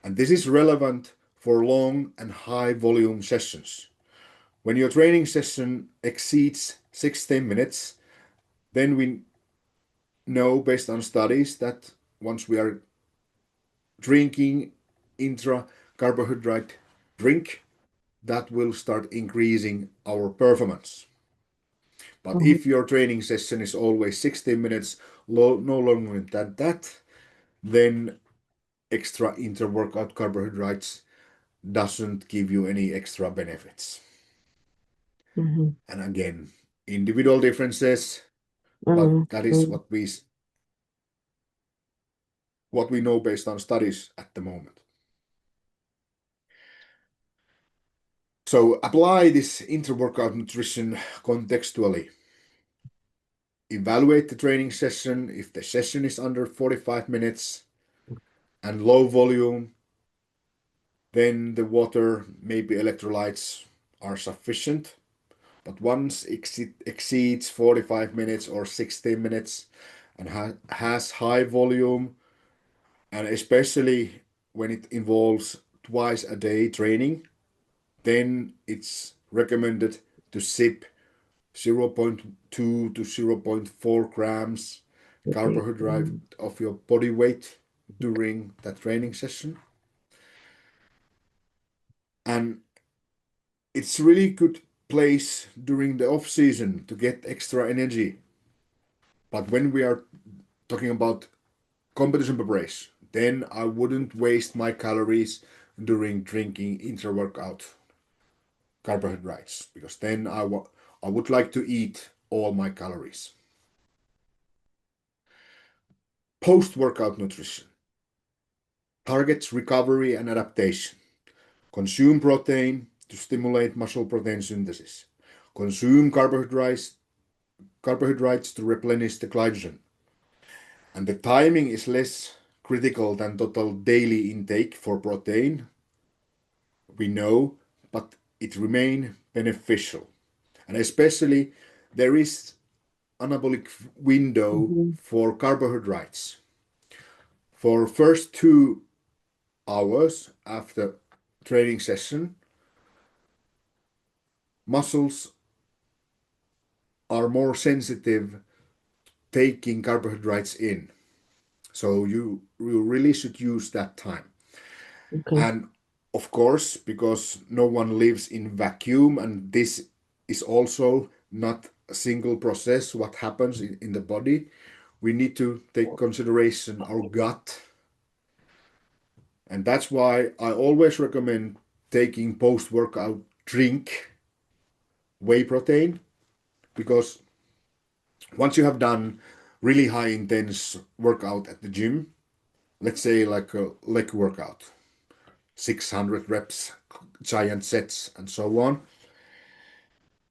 A: And this is relevant for long and high volume sessions. When your training session exceeds 16 minutes, then we know based on studies that once we are drinking intra carbohydrate drink, that will start increasing our performance. But
B: Mhm.
A: if your training session is always 16 minutes, no longer than that, then extra intra-workout carbohydrates doesn't give you any extra benefits.
B: Mhm.
A: And again, individual differences, but
B: Mm.
A: that is
B: Mm.
A: what we know based on studies at the moment. So apply this intra-workout nutrition contextually. Evaluate the training session. If the session is under 45 minutes and low volume, then the water, maybe electrolytes are sufficient. But once it exceeds 45 minutes or 16 minutes and has high volume, and especially when it involves twice a day training, then it's recommended to sip 0.2 to 0.4 grams
B: Okay.
A: carbohydrate of your body weight during that training session. And it's really good place during the off season to get extra energy. But when we are talking about competition preparation, then I wouldn't waste my calories during drinking intra-workout carbohydrates because then I would like to eat all my calories. Post-workout nutrition targets recovery and adaptation. Consume protein to stimulate muscle protein synthesis. Consume carbohydrates to replenish the glycogen. And the timing is less critical than total daily intake for protein, we know, but it remains beneficial. And especially there is anabolic window
B: Mhm.
A: for carbohydrates. For first 2 hours after training session, muscles are more sensitive taking carbohydrates in. So you really should use that time.
B: Okay.
A: And of course, because no one lives in vacuum, and this is also not a single process, what happens in the body, we need to take consideration our gut. And that's why I always recommend taking post-workout drink whey protein, because once you have done really high intense workout at the gym, let's say like a leg workout, 600 reps, giant sets, and so on.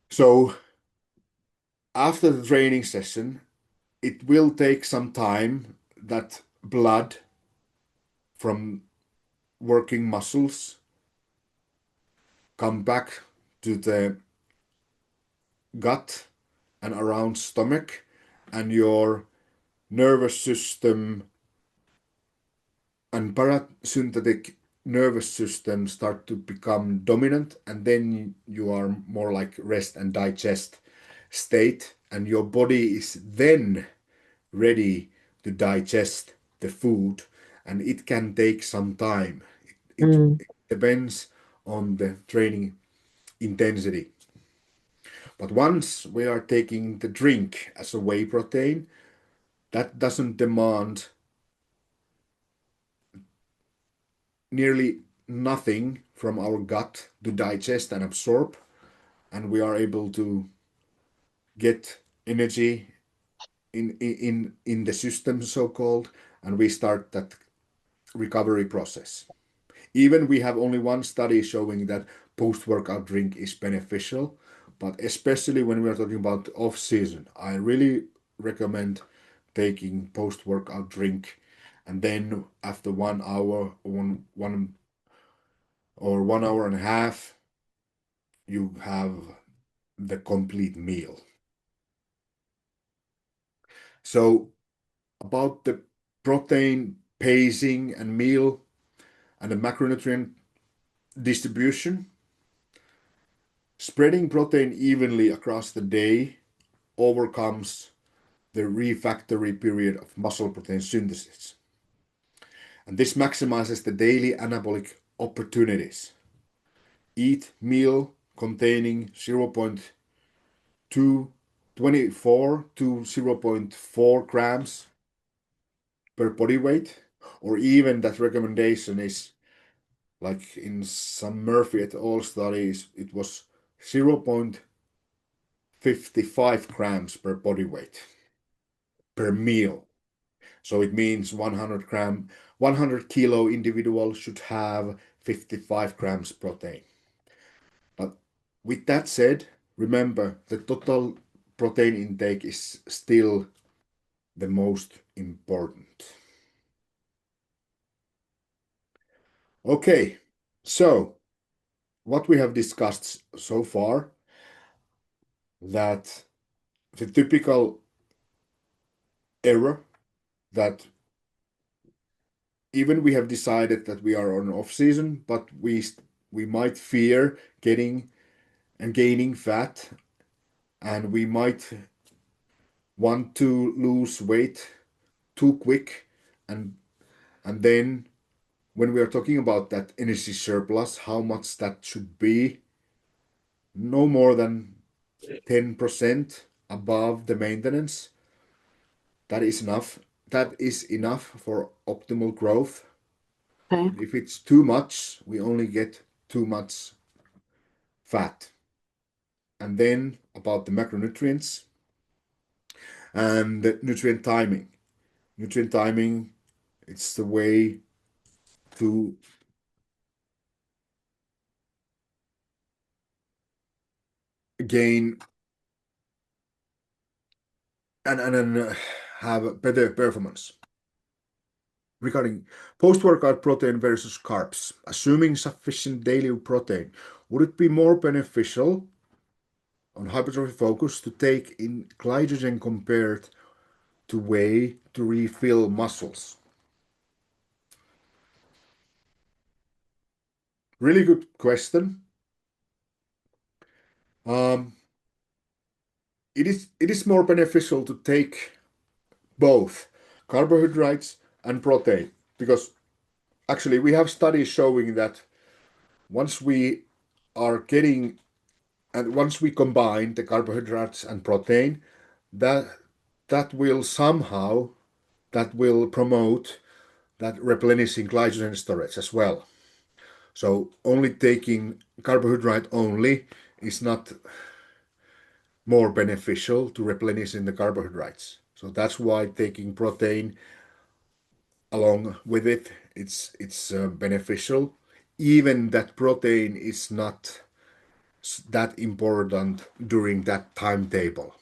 A: So after the training session, it will take some time that blood from working muscles come back to the gut and around stomach, and your nervous system and parasympathetic nervous system start to become dominant, and then you are more like rest and digest state, and your body is then ready to digest the food, and it can take some time.
B: Mm.
A: It depends on the training intensity. But once we are taking the drink as a whey protein, that doesn't demand nearly nothing from our gut to digest and absorb, and we are able to get energy in the system, so called, and we start that recovery process. Even we have only one study showing that post-workout drink is beneficial, but especially when we are talking about off season, I really recommend taking post-workout drink, and then after 1 hour, one or 1 hour and a half, you have the complete meal. So about the protein pacing and meal and the macronutrient distribution, spreading protein evenly across the day overcomes the refractory period of muscle protein synthesis. And this maximizes the daily anabolic opportunities. Eat meal containing 0.224 to 0.4 grams per body weight, or even that recommendation is like in some Murphy et al. Studies, it was 0.55 grams per body weight per meal. So it means 100 kilo individual should have 55 grams protein. But with that said, remember the total protein intake is still the most important. Okay, so what we have discussed so far, that the typical error that even we have decided that we are on off season, but we might fear getting and gaining fat, and we might want to lose weight too quick, and then when we are talking about that energy surplus, how much that should be, no more than 10% above the maintenance. That is enough. That is enough for optimal growth.
B: Okay.
A: If it's too much, we only get too much fat. And then about the macronutrients and the nutrient timing. Nutrient timing, it's the way to gain and have better performance. Regarding post-workout protein versus carbs, assuming sufficient daily protein, would it be more beneficial on hypertrophy focus to take in glycogen compared to whey to refill muscles? Really good question. Um, it is more beneficial to take both carbohydrates and protein, because actually we have studies showing that once we are getting and once we combine the carbohydrates and protein, that that will somehow that will promote that replenishing glycogen storage as well. So only taking carbohydrate only is not more beneficial to replenishing the carbohydrates. So that's why taking protein along with it, it's beneficial, even that protein is not that important during that timetable.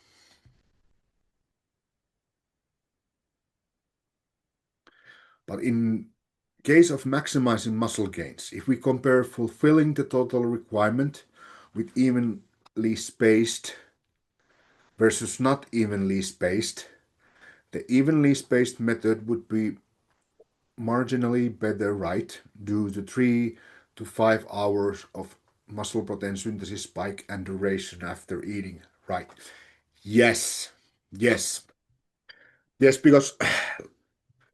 A: But in case of maximizing muscle gains, if we compare fulfilling the total requirement with evenly spaced versus not evenly spaced, the evenly spaced method would be marginally better, right? Due to 3 to 5 hours of muscle protein synthesis spike and duration after eating, right? Yes, yes, yes, because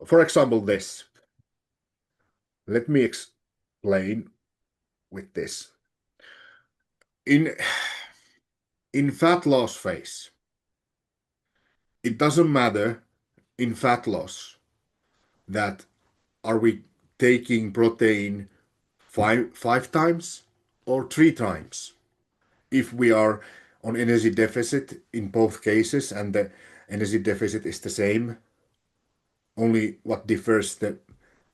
A: for example, this, let me explain with this. In fat loss phase, it doesn't matter in fat loss that are we taking protein five times or 3 times. If we are on energy deficit in both cases and the energy deficit is the same, only what differs the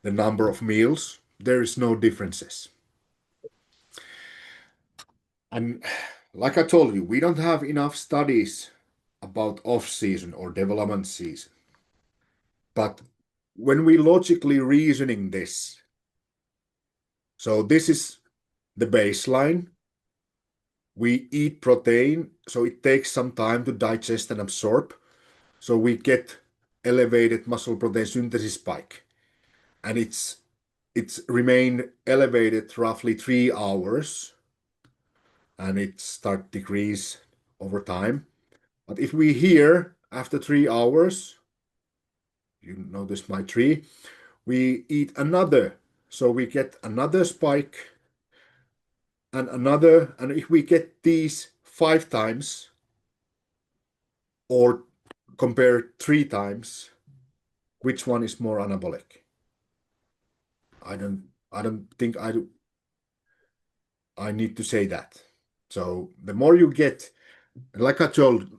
A: number of meals, there is no differences. And like I told you, we don't have enough studies about off-season or development season. But when we logically reasoning this, so this is the baseline. We eat protein, so it takes some time to digest and absorb. So we get elevated muscle protein synthesis spike. And it's remained elevated roughly 3 hours and it start decrease over time. But if we here after 3 hours, you notice my tree, we eat another, so we get another spike and another, and if we get these 5 times or compare 3 times, which one is more anabolic? I don't think I need to say that. So the more you get, like I told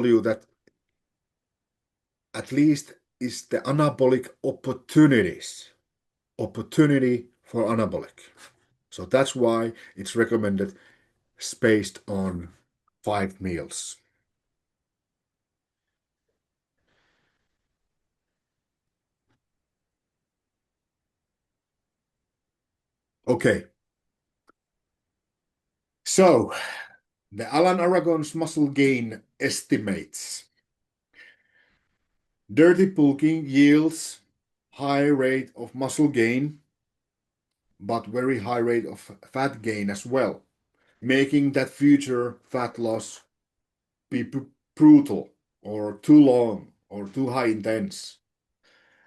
A: you that at least is the anabolic opportunity for anabolic. So that's why it's recommended spaced on 5 meals. Okay. So the Alan Aragon's muscle gain estimates. Dirty bulking yields high rate of muscle gain, but very high rate of fat gain as well, making that future fat loss be brutal or too long or too high intense.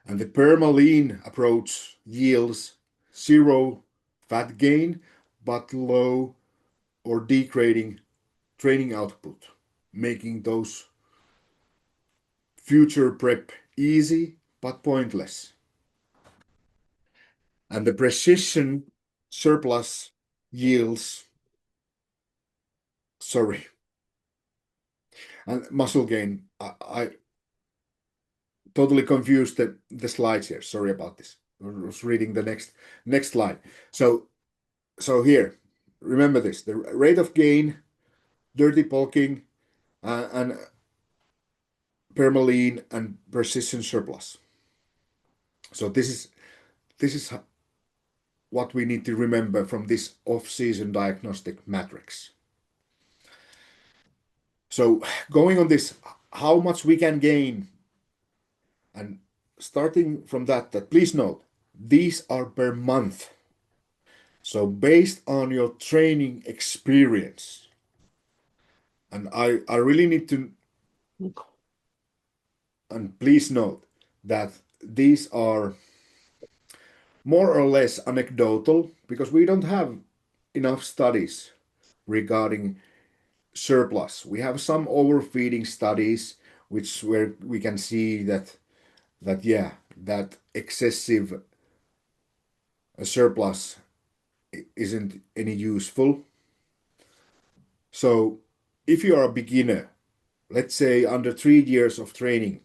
A: And the perma-lean approach yields zero fat gain, but low or degrading training output, making those future prep easy but pointless. And the precision surplus yields, sorry, and muscle gain. I totally confused the slides here. Sorry about this. I was reading the next slide. So here, remember this: the rate of gain, dirty bulking, and perma-lean and precision surplus. So this is what we need to remember from this off-season diagnostic matrix. So going on this, how much we can gain, and starting from that please note, these are per month. So based on your training experience, and I really need to, and please note that these are more or less anecdotal because we don't have enough studies regarding surplus. We have some overfeeding studies where we can see that that excessive surplus isn't any useful. So if you are a beginner, let's say under 3 years of training,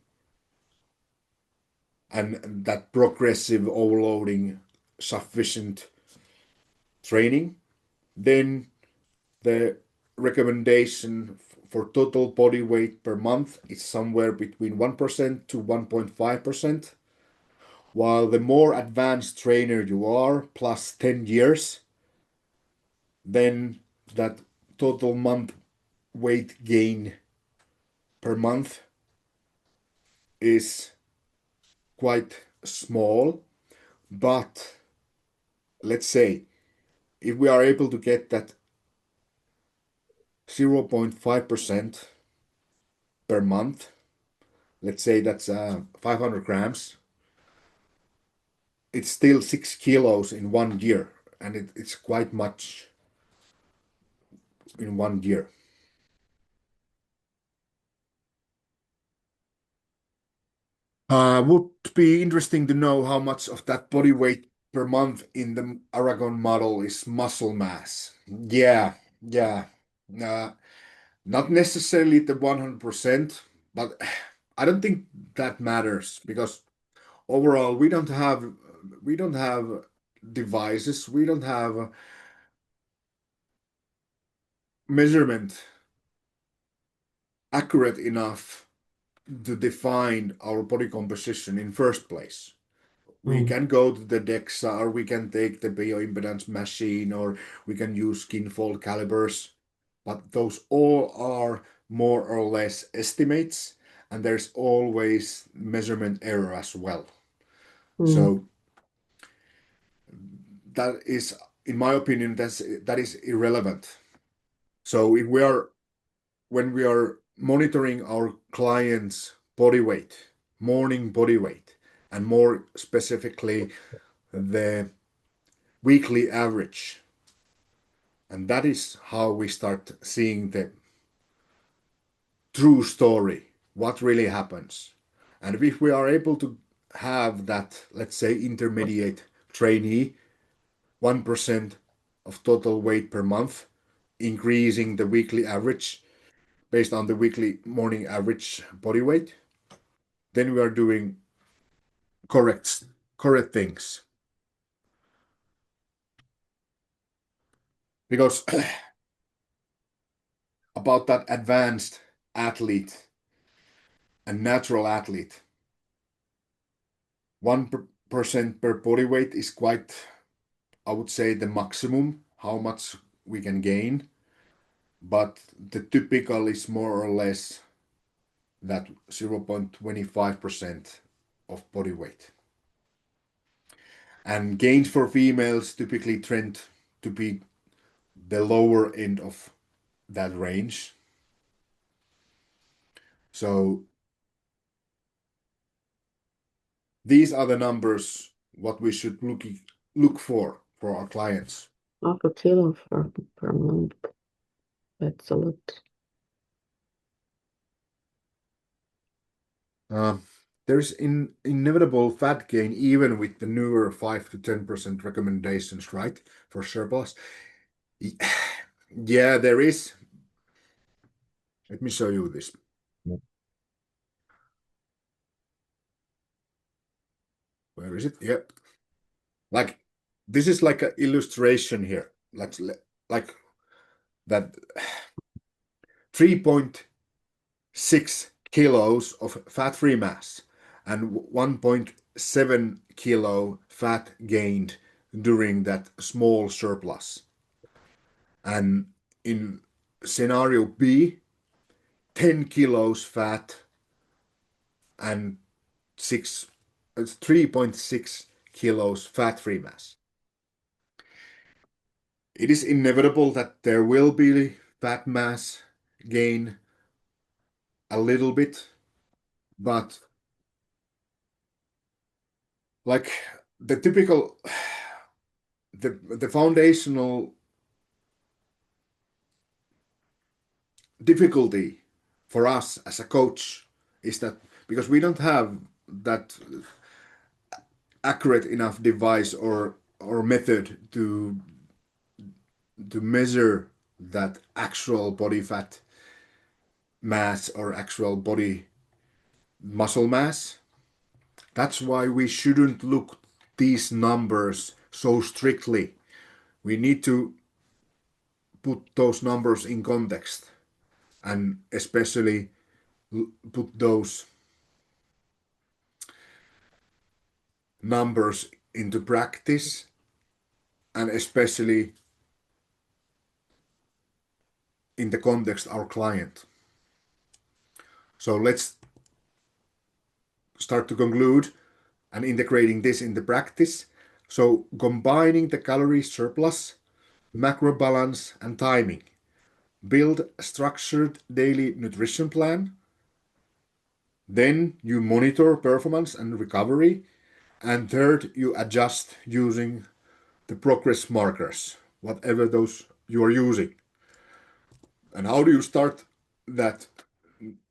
A: and that progressive overloading sufficient training, then the recommendation for total body weight per month is somewhere between 1% to 1.5%. While the more advanced trainer you are, plus 10 years, then that total month weight gain per month is quite small. But let's say if we are able to get that 0.5% per month, let's say that's 500 grams, it's still 6 kilos in 1 year, and it's quite much in 1 year. Would be interesting to know how much of that body weight per month in the Aragon model is muscle mass. Yeah, yeah. Uh, Not necessarily the 100%, but I don't think that matters because overall we don't have devices, we don't have measurement accurate enough to define our body composition in first place. We
B: Mm.
A: can go to the DEXA, or we can take the bioimpedance machine, or we can use skin fold calibers, but those all are more or less estimates, and there's always measurement error as well.
B: Mm.
A: So that is, in my opinion, that is irrelevant. So when we are monitoring our clients' body weight, morning body weight, and more specifically the weekly average, and that is how we start seeing the true story, what really happens. And if we are able to have that, let's say, intermediate trainee, 1% of total weight per month, increasing the weekly average based on the weekly morning average body weight, then we are doing correct things. Because about that advanced athlete and natural athlete, 1% per body weight is quite, I would say, the maximum how much we can gain. But the typical is more or less that 0.25% of body weight. And gains for females typically trend to be the lower end of that range. So these are the numbers what we should look for our clients.
B: Half a kilo per month. That's a lot.
A: Uh, there's inevitable fat gain even with the newer 5 to 10% recommendations, right? For surplus. Yeah, there is. Let me show you this. Where is it? Yep. Like this is like an illustration here. Like that 3.6 kilos of fat-free mass and 1.7 kilo fat gained during that small surplus. And in scenario B, 10 kilos fat and 3.6 kilos fat-free mass. It is inevitable that there will be fat mass gain a little bit, but like the typical, the foundational difficulty for us as a coach is that because we don't have that accurate enough device or method to measure that actual body fat mass or actual body muscle mass. That's why we shouldn't look these numbers so strictly. We need to put those numbers in context and especially put those numbers into practice, and especially in the context our client. So let's start to conclude and integrating this into practice. So combining the calorie surplus, macro balance, and timing. Build a structured daily nutrition plan. Then you monitor performance and recovery. And third, you adjust using the progress markers, whatever those you are using. And how do you start that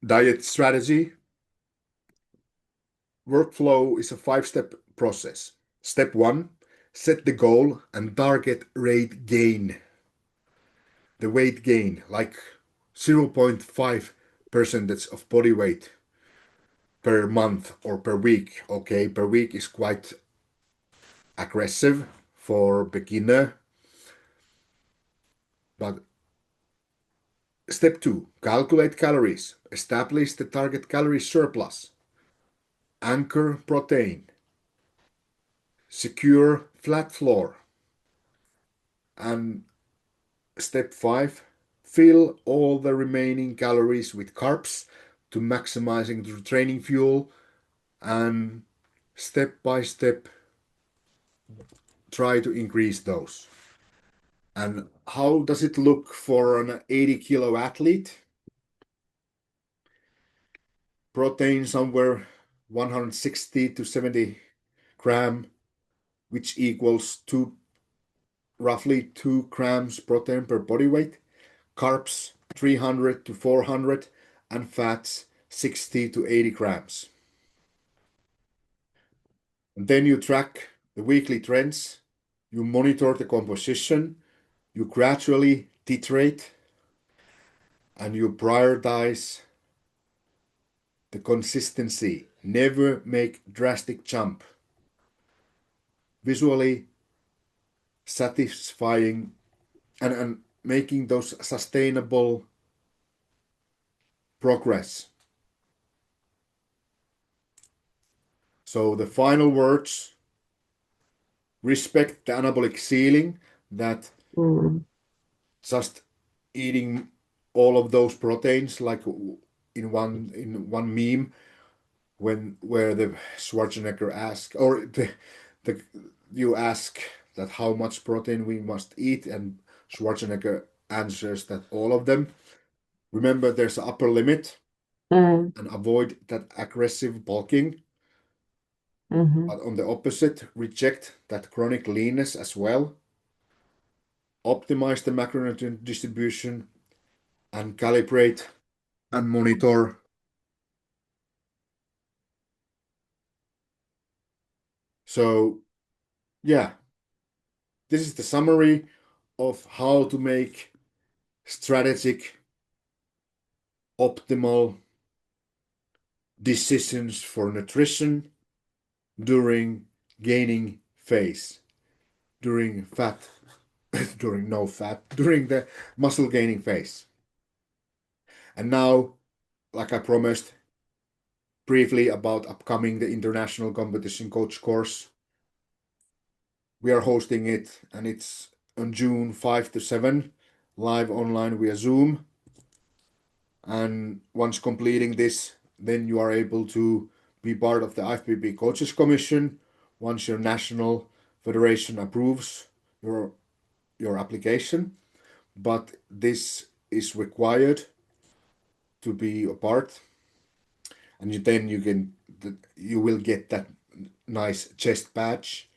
A: diet strategy? Workflow is a 5-step process. Step 1, set the goal and target rate gain. The weight gain, like 0.5% of body weight per month or per week. Okay, per week is quite aggressive for beginner. But step 2, calculate calories. Establish the target calorie surplus. Anchor protein. Secure flat floor. And step 5, fill all the remaining calories with carbs to maximizing the training fuel, and step by step try to increase those. And how does it look for an 80-kilo athlete? Protein somewhere 160 to 70 gram, which equals roughly 2 grams protein per body weight. Carbs 300 to 400, and fats 60 to 80 grams. And then you track the weekly trends, you monitor the composition, you gradually titrate, and you prioritize the consistency. Never make drastic jump. Visually satisfying and making those sustainable progress. So the final words: respect the anabolic ceiling, that just eating all of those proteins, like in one meme, where the Schwarzenegger ask, or the you ask that how much protein we must eat, and Schwarzenegger answers that all of them. Remember, there's an upper limit, and avoid that aggressive bulking. But on the opposite, reject that chronic leanness as well. Optimize the macronutrient distribution and calibrate and monitor. So, yeah, this is the summary of how to make strategic, optimal decisions for nutrition during gaining phase, during fat, during no fat, during the muscle gaining phase. And now, like I promised, briefly about upcoming the international competition coach course. We are hosting it, and it's on June 5 to 7, live online via Zoom. And once completing this, then you are able to be part of the IFBB Coaches Commission once your national federation approves your application. But this is required to be a part, and then you will get that nice chest badge.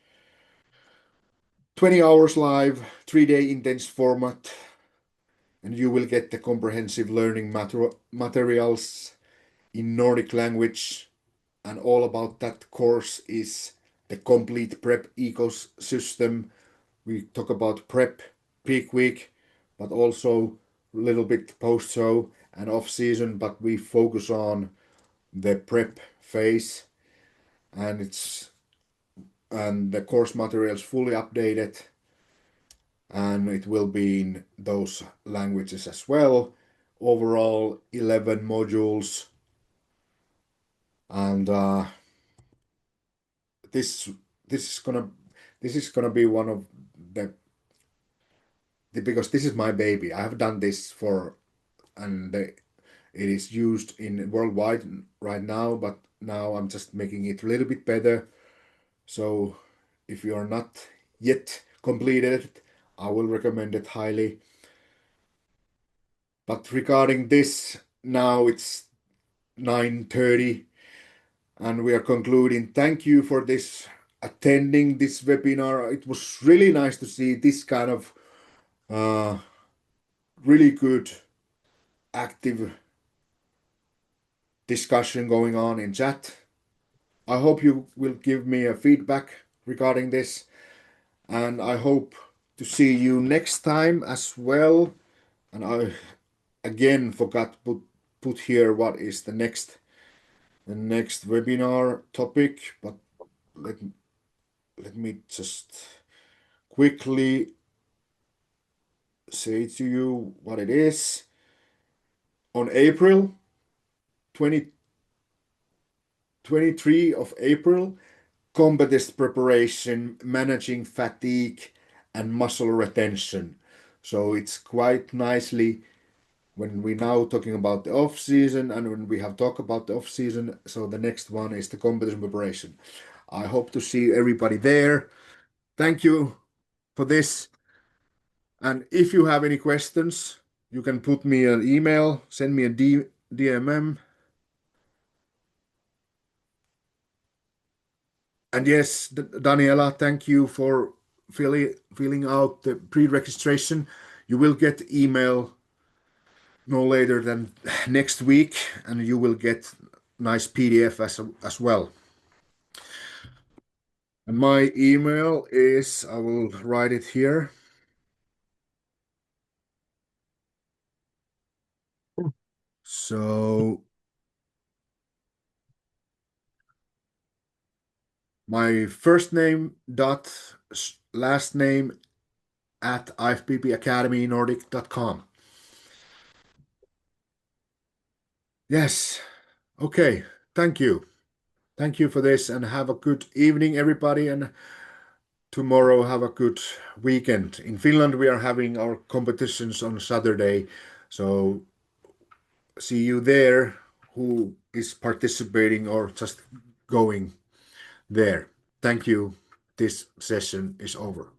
A: 20 hours live, 3-day intense format, and you will get the comprehensive learning materials in Nordic language. And all about that course is the complete prep ecosystem. We talk about prep, peak week, but also a little bit post-show and off-season, but we focus on the prep phase, and the course material is fully updated, and it will be in those languages as well. Overall 11 modules, and this this is gonna this is gonna be one of the because this is my baby. I have done this for and it is used in worldwide right now, but now I'm just making it a little bit better. So if you are not yet completed, I will recommend it highly. But regarding this, now it's 9:30 and we are concluding. Thank you for this attending this webinar. It was really nice to see this kind of uh, really good active discussion going on in chat. I hope you will give me a feedback regarding this, and I hope to see you next time as well. And I again forgot to put here what is the next webinar topic, but let let me just quickly say to you what it is. On April 20, 23 of April, competence preparation, managing fatigue and muscle retention. So it's quite nicely when we now talking about the off season and when we have talked about the off season. So the next one is the competition preparation. I hope to see everybody there. Thank you for this. And if you have any questions, you can put me an email, send me a DMM. And yes, Daniela, thank you for filling out the pre-registration. You will get email no later than next week, and you will get nice PDF as well. And my email is, I will write it here. So my first name dot last name at IFBB Nordic.com. Yes. Okay. Thank you. Thank you for this and have a good evening, everybody. And tomorrow, have a good weekend. In Finland, we are having our competitions on Saturday. So see you there who is participating or just going there. Thank you. This session is over.